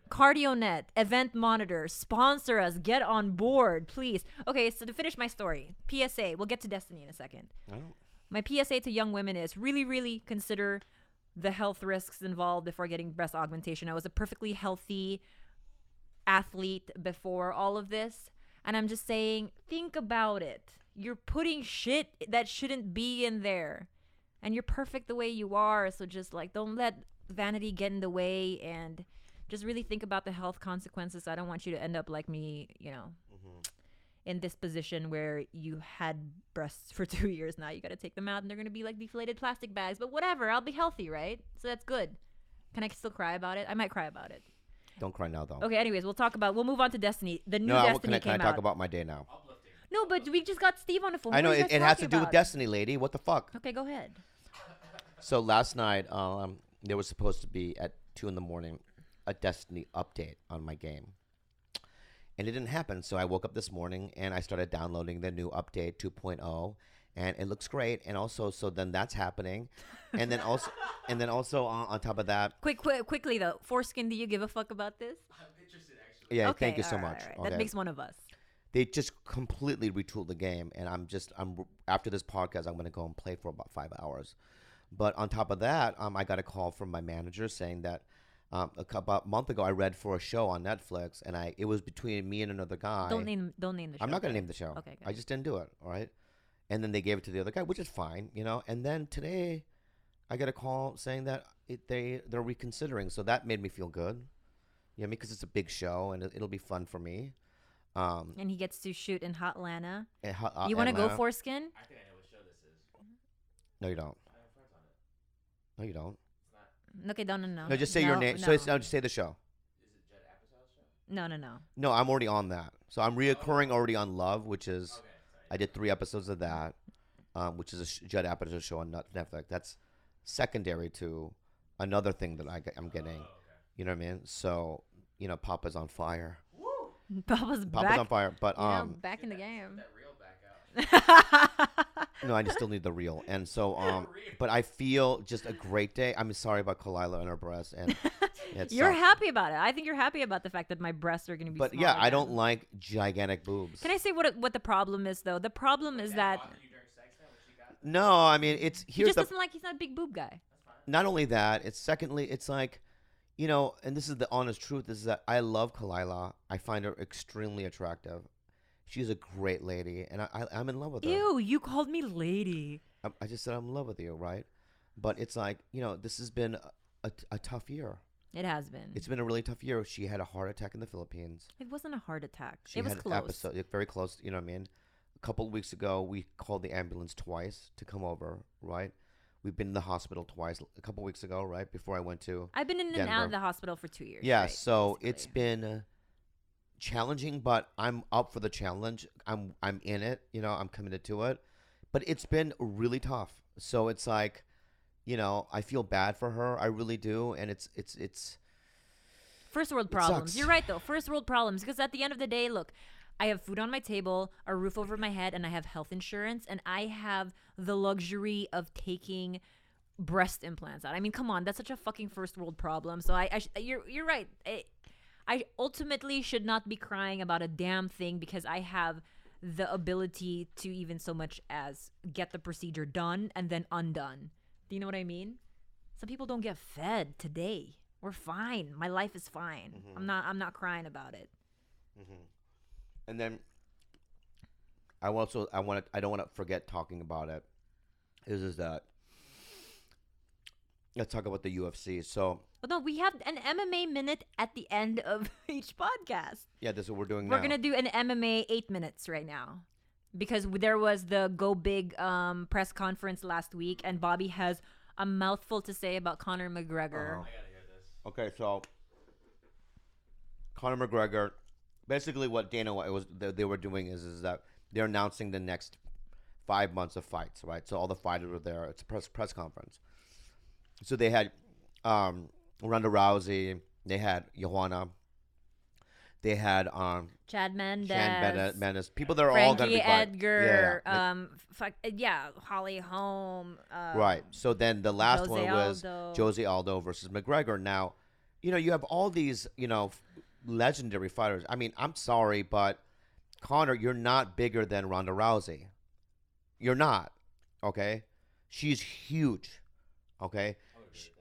CardioNet, event monitor, sponsor us, get on board, please. Okay, so to finish my story, PSA, we'll get to Destiny in a second. My PSA to young women is really, really consider the health risks involved before getting breast augmentation. I was a perfectly healthy athlete before all of this, and I'm just saying, think about it. You're putting shit that shouldn't be in there, and you're perfect the way you are, so just like don't let vanity get in the way and just really think about the health consequences. I don't want you to end up like me, in this position where you had breasts for 2 years. Now you got to take them out and they're going to be like deflated plastic bags. But whatever, I'll be healthy, right? So that's good. Can I still cry about it? I might cry about it. Don't cry now, though. Okay, anyways, we'll move on to Destiny. The new Destiny came out. Can I talk about my day now? No, but we just got Steve on the phone. I know, it has to do with Destiny, lady. What the fuck? Okay, go ahead. So last night, there was supposed to be at 2 a.m. a Destiny update on my game. And it didn't happen. So I woke up this morning and I started downloading the new update 2.0, and it looks great. And also, so then that's happening. And then also on top of that. Quickly though, foreskin, do you give a fuck about this? I'm interested actually. Yeah, Okay, thank you so all right, much. all right. Okay. That makes one of us. They just completely retooled the game, and I'm after this podcast, I'm gonna go and play for about 5 hours. But on top of that, I got a call from my manager saying that about a month ago I read for a show on Netflix, and it was between me and another guy. Don't name the show. I'm not gonna name the show. Okay, good. I just didn't do it. All right. And then they gave it to the other guy, which is fine, you know. And then today, I got a call saying that they're reconsidering. So that made me feel good. You know, because it's a big show and it'll be fun for me. And he gets to shoot in Hotlanta. You want to go foreskin? I think I know what show this is. No, you don't. I have friends on it. No, you don't. It's not. Okay, no. No, just say your name. No. So just say the show. Is it Judd Apatow's show? No. No, I'm already on that. So I'm reoccurring already on Love, which is Okay, sorry. I did 3 episodes of that, which is a Judd Apatow show on Netflix. That's secondary to another thing that I'm getting. Okay. You know what I mean? So Papa's on fire. Papa's Papa's back. on fire, but back in the game. That reel back out. no, I just still need the reel. And so but I feel just a great day. I'm sorry about Kalila and her breasts, and it You're sucks. happy about it. I think you're happy about the fact that my breasts are going to be. But small yeah, I again. don't like gigantic boobs. Can I say what the problem is though? The problem is that Bothered you during sex then, what you got? No, I mean he just doesn't like. He's not a big boob guy. That's fine. not only that. It's secondly, it's like, and this is the honest truth. Is that I love Kalila. I find her extremely attractive. She's a great lady, and I'm in love with her. Ew, you called me lady. I just said I'm in love with you, right? But it's like, this has been a tough year. It has been. It's been a really tough year. She had a heart attack in the Philippines. It wasn't a heart attack. She it was had close. an episode, very close. You know what I mean? A couple of weeks ago, we called the ambulance twice to come over, right? We've been in the hospital twice a couple of weeks ago, right? Before I went to I've been in and Denver. out of the hospital for 2 years. Yeah, right, so basically. it's been challenging, but I'm up for the challenge. I'm in it. I'm committed to it. But it's been really tough. So it's like, I feel bad for her. I really do, and it's first world problems. sucks. You're right though. First world problems, because at the end of the day, look, I have food on my table, a roof over my head, and I have health insurance, and I have the luxury of taking breast implants out. I mean, come on, that's such a fucking first world problem. So you're right. I ultimately should not be crying about a damn thing because I have the ability to even so much as get the procedure done and then undone. Do you know what I mean? Some people don't get fed today. We're fine. My life is fine. Mm-hmm. I'm not crying about it. Mm-hmm. And then I don't want to forget talking about it. Is that let's talk about the UFC. So But no, we have an MMA minute at the end of each podcast. yeah, this is what we're doing We're now. gonna do an MMA 8 minutes right now because there was the Go Big press conference last week, and Bobby has a mouthful to say about Conor McGregor. Uh-huh. I gotta hear this. Okay, so Conor McGregor, basically what they were doing is that they're announcing the next 5 months of fights, right? So all the fighters were there. It's a press conference. So they had Ronda Rousey, they had Joanna, they had Chad Mendes, Mendes, people that are all gonna Frankie be fighting. Edgar, Yeah. Holly Holm. Right. So then the last Jose one was Aldo. Jose Aldo versus McGregor. Now, you have all these, legendary fighters. I mean, I'm sorry, but Conor, you're not bigger than Ronda Rousey. You're not. Okay? She's huge. Okay?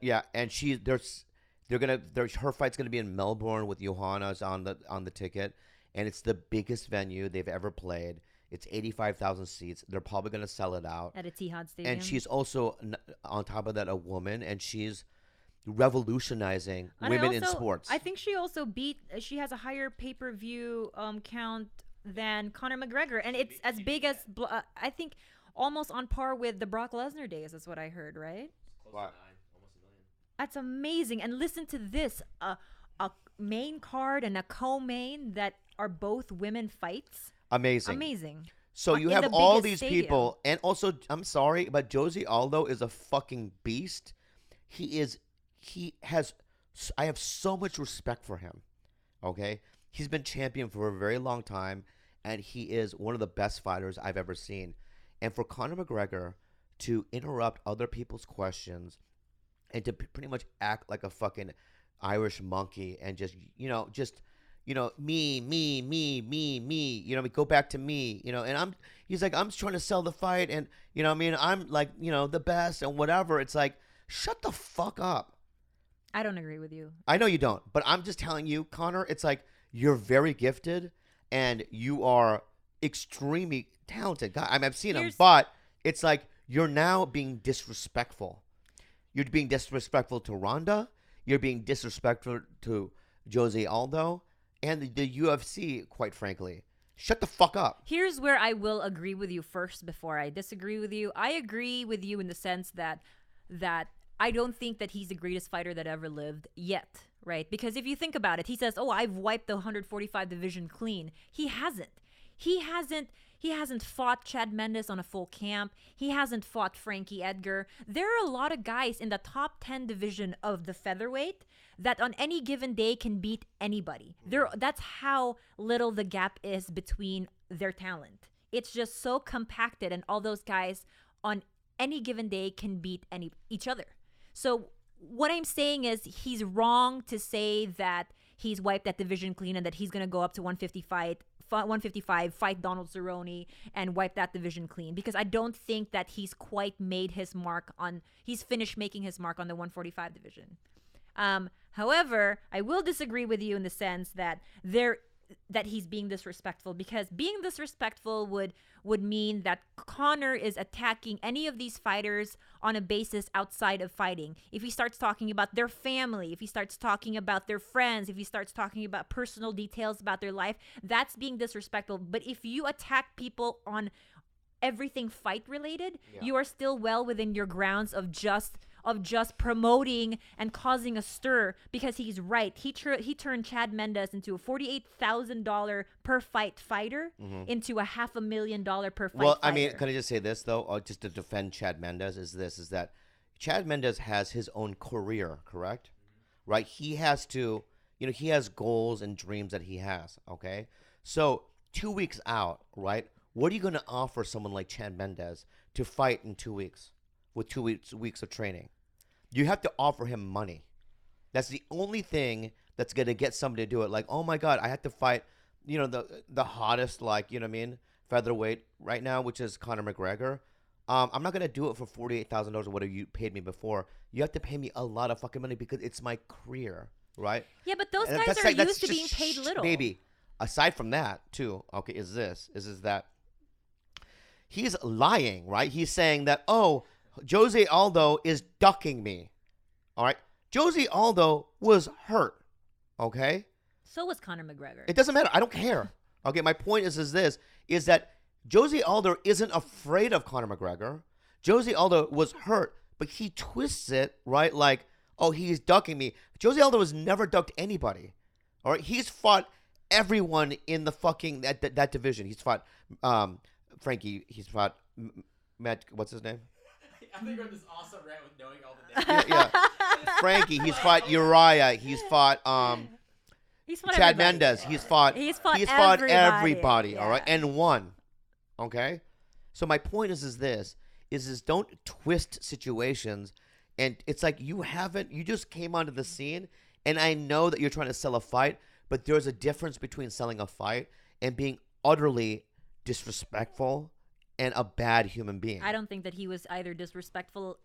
Yeah, and her fight's gonna be in Melbourne with Johanna's on the ticket, and it's the biggest venue they've ever played. It's 85,000 seats. They're probably gonna sell it out. At a Etihad Stadium. And she's also, on top of that, a woman, and she's revolutionizing And women in also- sports. I think she also she has a higher pay-per-view count than Conor McGregor, and it's as big as I think almost on par with the Brock Lesnar days. That's what I heard, right? Close What? to 9, almost 1 million. That's amazing. And listen to this: a main card and a co-main that are both women fights. Amazing. Amazing. So In you the have all biggest these stadium. people, and also, I'm sorry, but Jose Aldo is a fucking beast. I have so much respect for him. Okay? He's been champion for a very long time, and he is one of the best fighters I've ever seen. And for Conor McGregor to interrupt other people's questions and to pretty much act like a fucking Irish monkey and just me, go back to me, and he's like, I'm just trying to sell the fight, and I'm like, the best and whatever. It's like, shut the fuck up. I don't agree with you. I know you don't, but I'm just telling you, Connor, it's like, you're very gifted and you are extremely talented guy. I've seen him, but it's like, you're now being disrespectful. You're being disrespectful to Ronda. You're being disrespectful to Jose Aldo and the UFC, quite frankly. Shut the fuck up. Here's where I will agree with you first before I disagree with you. I agree with you in the sense that I don't think that he's the greatest fighter that ever lived yet, right? Because if you think about it, he says, "Oh, I've wiped the 145 division clean." He hasn't. He hasn't fought Chad Mendes on a full camp. He hasn't fought Frankie Edgar. There are a lot of guys in the top 10 division of the featherweight that on any given day can beat anybody. That's how little the gap is between their talent. It's just so compacted, and all those guys on any given day can beat each other. So what I'm saying is he's wrong to say that he's wiped that division clean and that he's going to go up to 155, fight Donald Cerrone, and wipe that division clean, because I don't think that he's quite made his mark he's finished making his mark on the 145 division. However, I will disagree with you in the sense that he's being disrespectful, because being disrespectful would mean that Conor is attacking any of these fighters on a basis outside of fighting. If he starts talking about their family, if he starts talking about their friends, if he starts talking about personal details about their life, that's being disrespectful. But if you attack people on everything fight related, you are still well within your grounds of just promoting and causing a stir, because he's right. He turned Chad Mendes into a $48,000 per fight fighter into a $500,000 per fight Well, fighter. I mean, can I just say this, though, just to defend Chad Mendes, is that Chad Mendes has his own career, correct? Right? He has to, he has goals and dreams that he has, okay? So 2 weeks out, right? What are you going to offer someone like Chad Mendes to fight in 2 weeks? With 2 weeks of training? You have to offer him money. That's the only thing that's going to get somebody to do it. Like, oh my God, I have to fight, the hottest, featherweight right now, which is Conor McGregor. I'm not going to do it for $48,000 or whatever you paid me before. You have to pay me a lot of fucking money because it's my career, right? Yeah, but those guys are used to being paid little. Baby, aside from that, too, okay, is that he's lying, right? He's saying that, oh, Jose Aldo is ducking me. All right. Jose Aldo was hurt. Okay. So was Conor McGregor. It doesn't matter. I don't care. Okay. My point is that Jose Aldo isn't afraid of Conor McGregor. Jose Aldo was hurt, but he twists it, right? Like, oh, he's ducking me. Jose Aldo has never ducked anybody. All right. He's fought everyone in the fucking that division. He's fought Frankie. He's fought Matt. What's his name? I think we're this awesome rant with knowing all the names. Yeah. Frankie, he's fought Uriah, he's fought Chad Mendes, he's fought everybody, all right, and won. Okay? So my point is this don't twist situations, and it's like you just came onto the scene, and I know that you're trying to sell a fight, but there's a difference between selling a fight and being utterly disrespectful and a bad human being. I don't think that he was either disrespectful.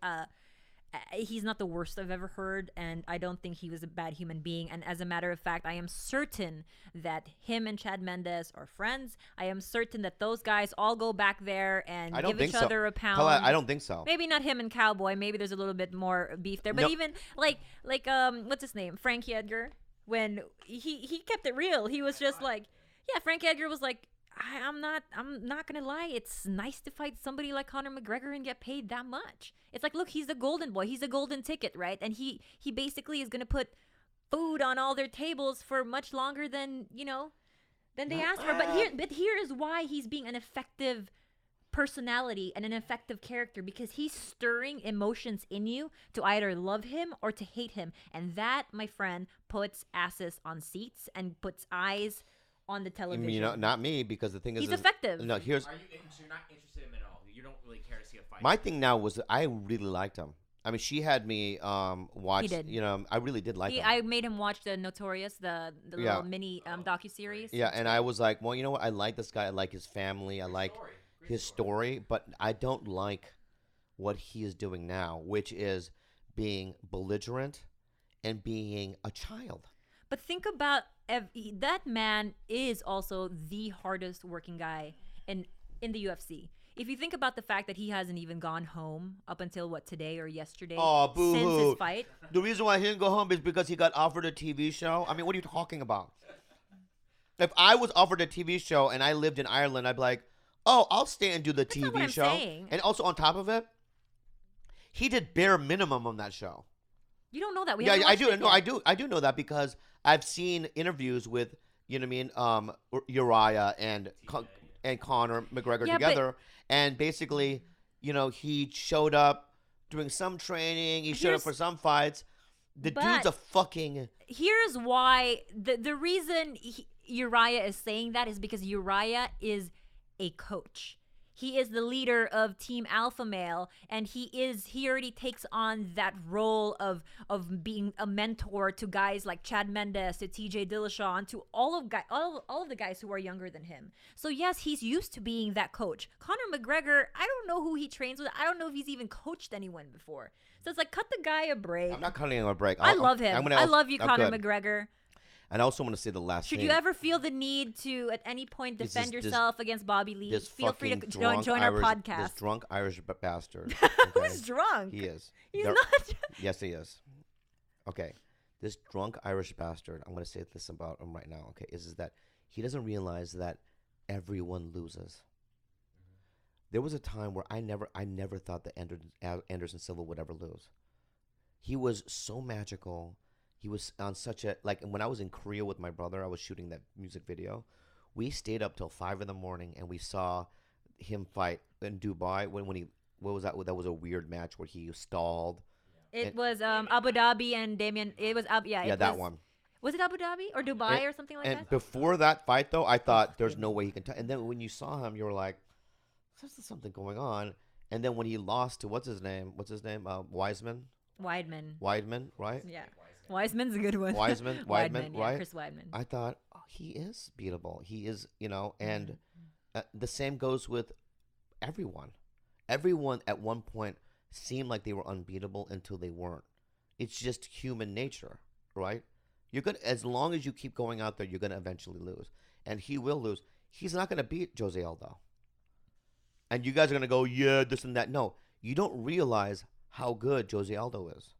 He's not the worst I've ever heard, and I don't think he was a bad human being. And as a matter of fact, I am certain that him and Chad Mendes are friends. I am certain that those guys all go back there and give each other a pound. I don't think so. Maybe not him and Cowboy. Maybe there's a little bit more beef there. But No. even like what's his name? Frankie Edgar. When he kept it real, he was just like, yeah, Frankie Edgar was like, I'm not gonna lie, it's nice to fight somebody like Conor McGregor and get paid that much. It's like, look, he's the golden boy, he's a golden ticket, right? And he basically is gonna put food on all their tables for much longer than they asked for. But here is why he's being an effective personality and an effective character because he's stirring emotions in you to either love him or to hate him. And that, my friend, puts asses on seats and puts eyes on the television. You know, not me, because the thing is, he's effective. No, here's So you're not interested in him at all. You don't really care to see a fight. my thing now was that I really liked him. I mean, she had me watch. He did. You know, I really did like him. I made him watch the Notorious, the Yeah. little mini docuseries. Yeah, and I was like, well, you know what? I like this guy. I like his family. I like his story, but I don't like what he is doing now, which is being belligerent and being a child. But think about that man is also the hardest working guy in the UFC. If you think about the fact that he hasn't even gone home up until today or yesterday Oh, since his boo-hoo. fight. The reason why he didn't go home is because he got offered a TV show. I mean, what are you talking about? If I was offered a TV show and I lived in Ireland, I'd be like, oh, I'll stay and do the not what TV I'm show. saying. And also on top of it, he did bare minimum on that show. You don't know that. Yeah, I do. No, I do know that because I've seen interviews with, you know what I mean, Uriah and Conor McGregor Yeah, together, and basically, you know, he showed up doing some training. He showed up for some fights. The dude's a fucking. Here's why the reason Uriah is saying that is because Uriah is a coach. He is the leader of Team Alpha Male, and he already takes on that role of being a mentor to guys like Chad Mendes, to TJ Dillashaw, to all of the guys who are younger than him. So yes, he's used to being that coach. Conor McGregor, I don't know who he trains with. I don't know if he's even coached anyone before. So it's like, cut the guy a break. I'm not cutting him a break. I love him. I love you, Conor good. McGregor. And I also want to say the last Should thing. you ever feel the need to, at any point, This defend is- yourself against Bobby Lee? This Feel free to fucking join our Irish, podcast. This drunk Irish bastard. Who's drunk? He is. He's They're- not. Yes, he is. Okay. This drunk Irish bastard, I'm going to say this about him right now, okay, is that he doesn't realize that everyone loses. There was a time where I never thought that Anderson Silva would ever lose. He was so magical. He was on such a, like, when I was in Korea with my brother, I was shooting that music video. We stayed up till 5 in the morning and we saw him fight in Dubai when he, what was that? That was a weird match where he stalled. It was Abu Dhabi and Damien. It was That one. Was it Abu Dhabi or Dubai or something like And that? before that fight, though, I thought there's no way he can. And then when you saw him, you were like, "There's something going on." And then when he lost to what's his name? Wiseman, right? Yeah. Wiseman's a good one. Weidman, yeah, right? Chris Weidman. I thought, oh, he is beatable. He is, you know, and the same goes with everyone. Everyone at one point seemed like they were unbeatable until they weren't. It's just human nature, right? You're gonna, as long as you keep going out there, you're gonna eventually lose, and he will lose. He's not gonna beat Jose Aldo. And you guys are gonna go, yeah, this and that. No, you don't realize how good Jose Aldo is.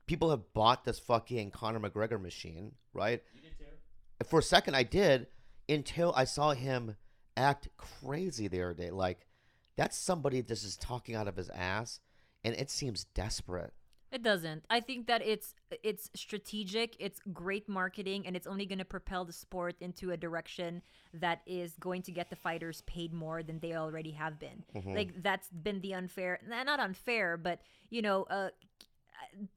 People have bought this fucking Conor McGregor machine, right? You did too. For a second, I did, until I saw him act crazy the other day. Like, that's somebody that is talking out of his ass, and it seems desperate. It doesn't. I think that it's strategic, it's great marketing, and it's only going to propel the sport into a direction that is going to get the fighters paid more than they already have been. Like, that's been the unfair, not unfair, but, you know,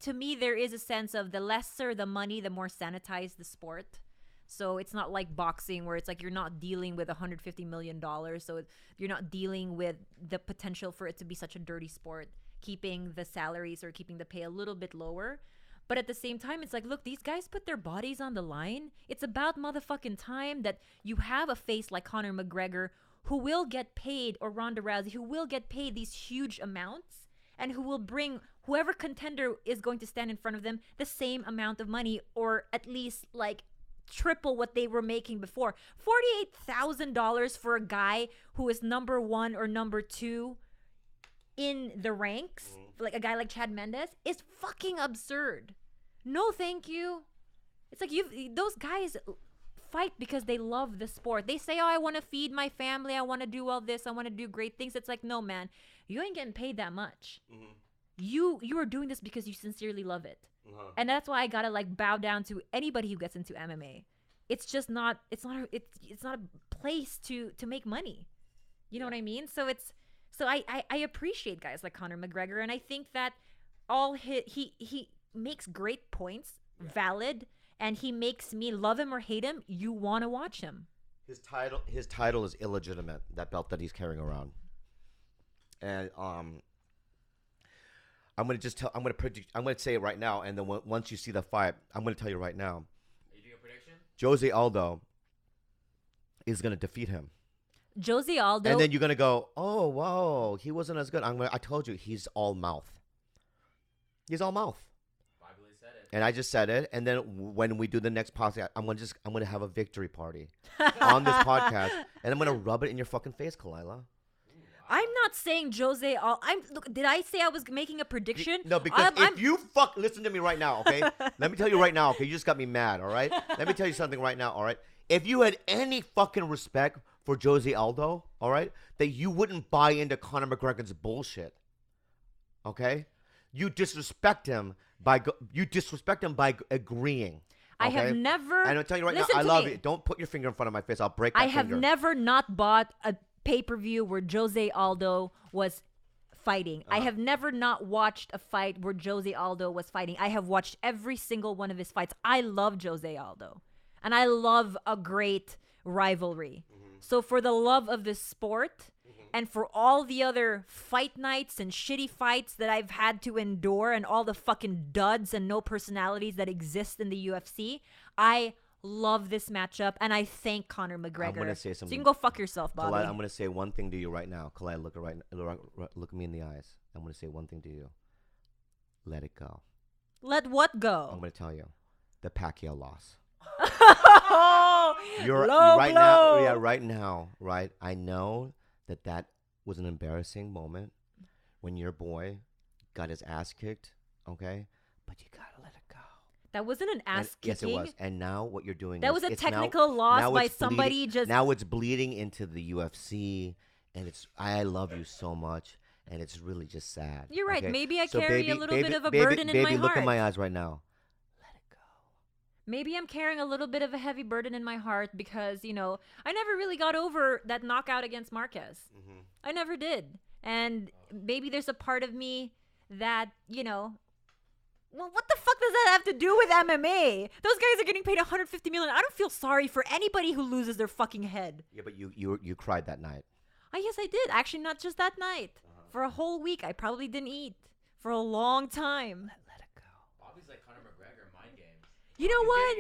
to me, there is a sense of the lesser the money, the more sanitized the sport. So it's not like boxing where it's like you're not dealing with $150 million. So you're not dealing with the potential for it to be such a dirty sport, keeping the salaries or keeping the pay a little bit lower. But at the same time, it's like, look, these guys put their bodies on the line. It's about motherfucking time that you have a face like Conor McGregor who will get paid, or Ronda Rousey, who will get paid these huge amounts, and who will bring whoever contender is going to stand in front of them the same amount of money, or at least like triple what they were making before. $48,000 for a guy who is number 1 or number 2 in the ranks, like a guy like Chad Mendes, is fucking absurd. No, thank you. It's like those guys fight because they love the sport. They say, "Oh, I want to feed my family. I want to do all this. I want to do great things." It's like, no, man, you ain't getting paid that much. You are doing this because you sincerely love it. And that's why I gotta like bow down to anybody who gets into MMA. It's just not. It's not a place to make money. You know what I mean? So it's So I appreciate guys like Conor McGregor, and I think that all he makes great points, valid, and he makes me love him or hate him. You want to watch him. His title is illegitimate. That belt that he's carrying around, and I'm gonna say it right now, and then once you see the fight, I'm gonna tell you right now. Are you doing a prediction? Jose Aldo is gonna defeat him. Jose Aldo. And then you're gonna go, oh whoa, he wasn't as good. I told you, he's all mouth. He's all mouth. Probably said it. And I just said it. And then when we do the next podcast, I'm gonna have a victory party on this podcast, and I'm gonna rub it in your fucking face, Kalila. I'm not saying Jose Aldo. Did I say I was making a prediction? No, because listen to me right now, okay? Let me tell you right now, okay? You just got me mad, all right? Let me tell you something right now, all right? If you had any fucking respect for Jose Aldo, all right, that you wouldn't buy into Conor McGregor's bullshit, okay? You disrespect him by agreeing. I okay? have never. And I'm telling you right now, I love it. Don't put your finger in front of my face. I'll break that finger. I have never not bought a pay-per-view where Jose Aldo was fighting. I have never not watched a fight where Jose Aldo was fighting. I have watched every single one of his fights. I love Jose Aldo. And I love a great rivalry. So for the love of the sport and for all the other fight nights and shitty fights that I've had to endure and all the fucking duds and no personalities that exist in the UFC, I love this matchup and I thank Conor McGregor. I'm gonna say something. So you can go fuck yourself, Bobby. Kalai, I'm gonna say one thing to you right now. Kalai, look me in the eyes. I'm gonna say one thing to you. Let it go. Let what go? I'm gonna tell you, the Pacquiao loss. You're right now. Yeah, right now. Right. I know that was an embarrassing moment when your boy got his ass kicked. Okay, but you gotta let it go. That wasn't an ass kicking. Yes, it was. And now what you're doing that was a technical loss by somebody just. Now it's bleeding into the UFC, and I love you so much, and it's really just sad. You're right. Okay? Maybe I So carry a little bit of a burden in my heart. Look in my eyes right now. Maybe I'm carrying a little bit of a heavy burden in my heart because, I never really got over that knockout against Marquez. Mm-hmm. I never did. And maybe there's a part of me that, well, what the fuck does that have to do with MMA? Those guys are getting paid $150 million. I don't feel sorry for anybody who loses their fucking head. Yeah, but you cried that night. Yes, I did. Actually, not just that night. For a whole week, I probably didn't eat for a long time. Let it go. Bobby's like Conor McGregor mind games. You know what?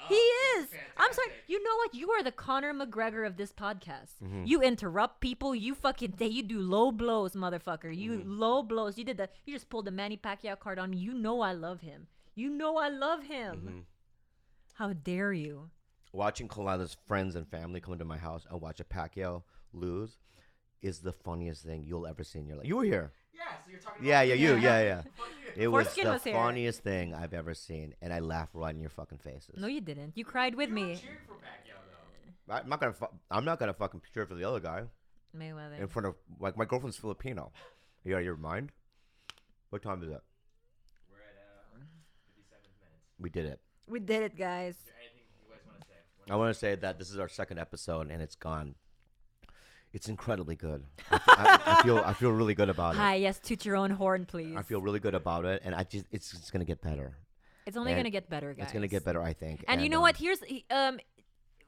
He is. I'm sorry. Fantastic. You know what? You are the Conor McGregor of this podcast. Mm-hmm. You interrupt people. You do low blows, motherfucker. You low blows. You just pulled the Manny Pacquiao card on me. You know I love him. Mm-hmm. How dare you? Watching Kalila's friends and family come to my house and watch a Pacquiao lose is the funniest thing you'll ever see in your life. You were here. Yeah, so you're talking Yeah, about yeah. It was Foreskin the was here. funniest thing I've ever seen, and I laughed right in your fucking faces. No, you didn't. You cried with You were me. cheering for Pacquiao, though. I'm not gonna fucking cheer for the other guy Mayweather. in front of my girlfriend's Filipino. You out of your mind? What time is it? We're at 57 minutes. We did it. We did it, guys. Is there anything you guys want to say? I want to say that this is our second episode, and it's gone. It's incredibly good. I feel really good about it. Hi, yes, toot your own horn, please. I feel really good about it, and it's just gonna get better. It's only and gonna get better, guys. It's gonna get better, I think. And you know what? Here's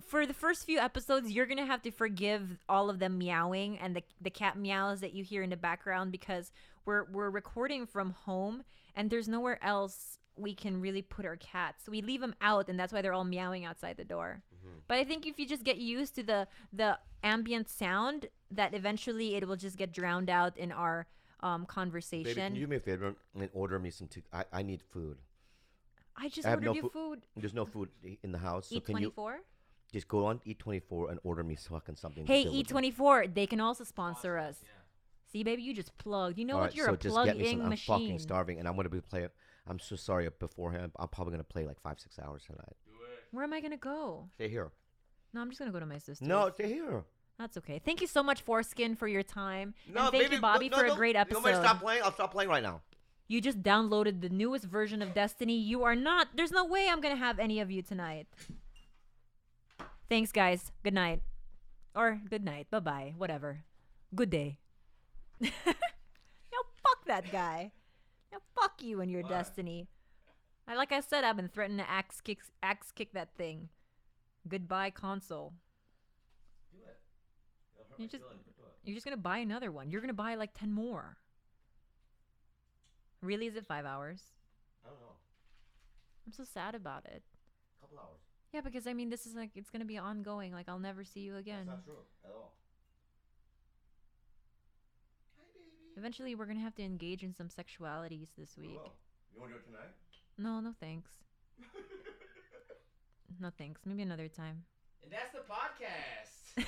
for the first few episodes, you're gonna have to forgive all of them meowing and the cat meows that you hear in the background because we're recording from home and there's nowhere else we can really put our cats. So we leave them out, and that's why they're all meowing outside the door. Mm-hmm. But I think if you just get used to the ambient sound, that eventually it will just get drowned out in our conversation. Baby, can you do me a favor and order me some? I need food. I just have ordered no you food. There's no food in the house. So can Eat24? you just go on Eat24 and order me fucking something? Hey, delicious. Eat24, they can also sponsor us. Yeah. See, baby, you just plugged. You know All what? right, You're so a just plug-in get me some, machine. I'm fucking starving, and I'm gonna be playing. I'm so sorry beforehand. I'm probably gonna play like 5-6 hours tonight. Do it. Where am I gonna go? Stay here. No, I'm just gonna go to my sister's. No, stay here. That's okay. Thank you so much, Foreskin, for your time. No, and thank baby, you, Bobby, for a great episode. You want me to stop playing? I'll stop playing right now. You just downloaded the newest version of Destiny. You are not. There's no way I'm gonna have any of you tonight. Thanks, guys. Good night. Or good night. Bye-bye. Whatever. Good day. No, fuck that guy. No, fuck you and your Why? destiny. Like I said, I've been threatening to axe kick that thing. Goodbye console. Do it. It'll hurt You my just- feelings, but do it. You're just gonna buy another one. You're gonna buy like 10 more. Really? Is it 5 hours? I don't know. I'm so sad about it. A couple hours. Yeah, because I mean, this is like, it's gonna be ongoing. Like, I'll never see you again. That's not true at all. Hi, baby. Eventually, we're gonna have to engage in some sexualities this We week. will. You want to do it tonight? No, no thanks. No thanks. Maybe another time. And that's the podcast.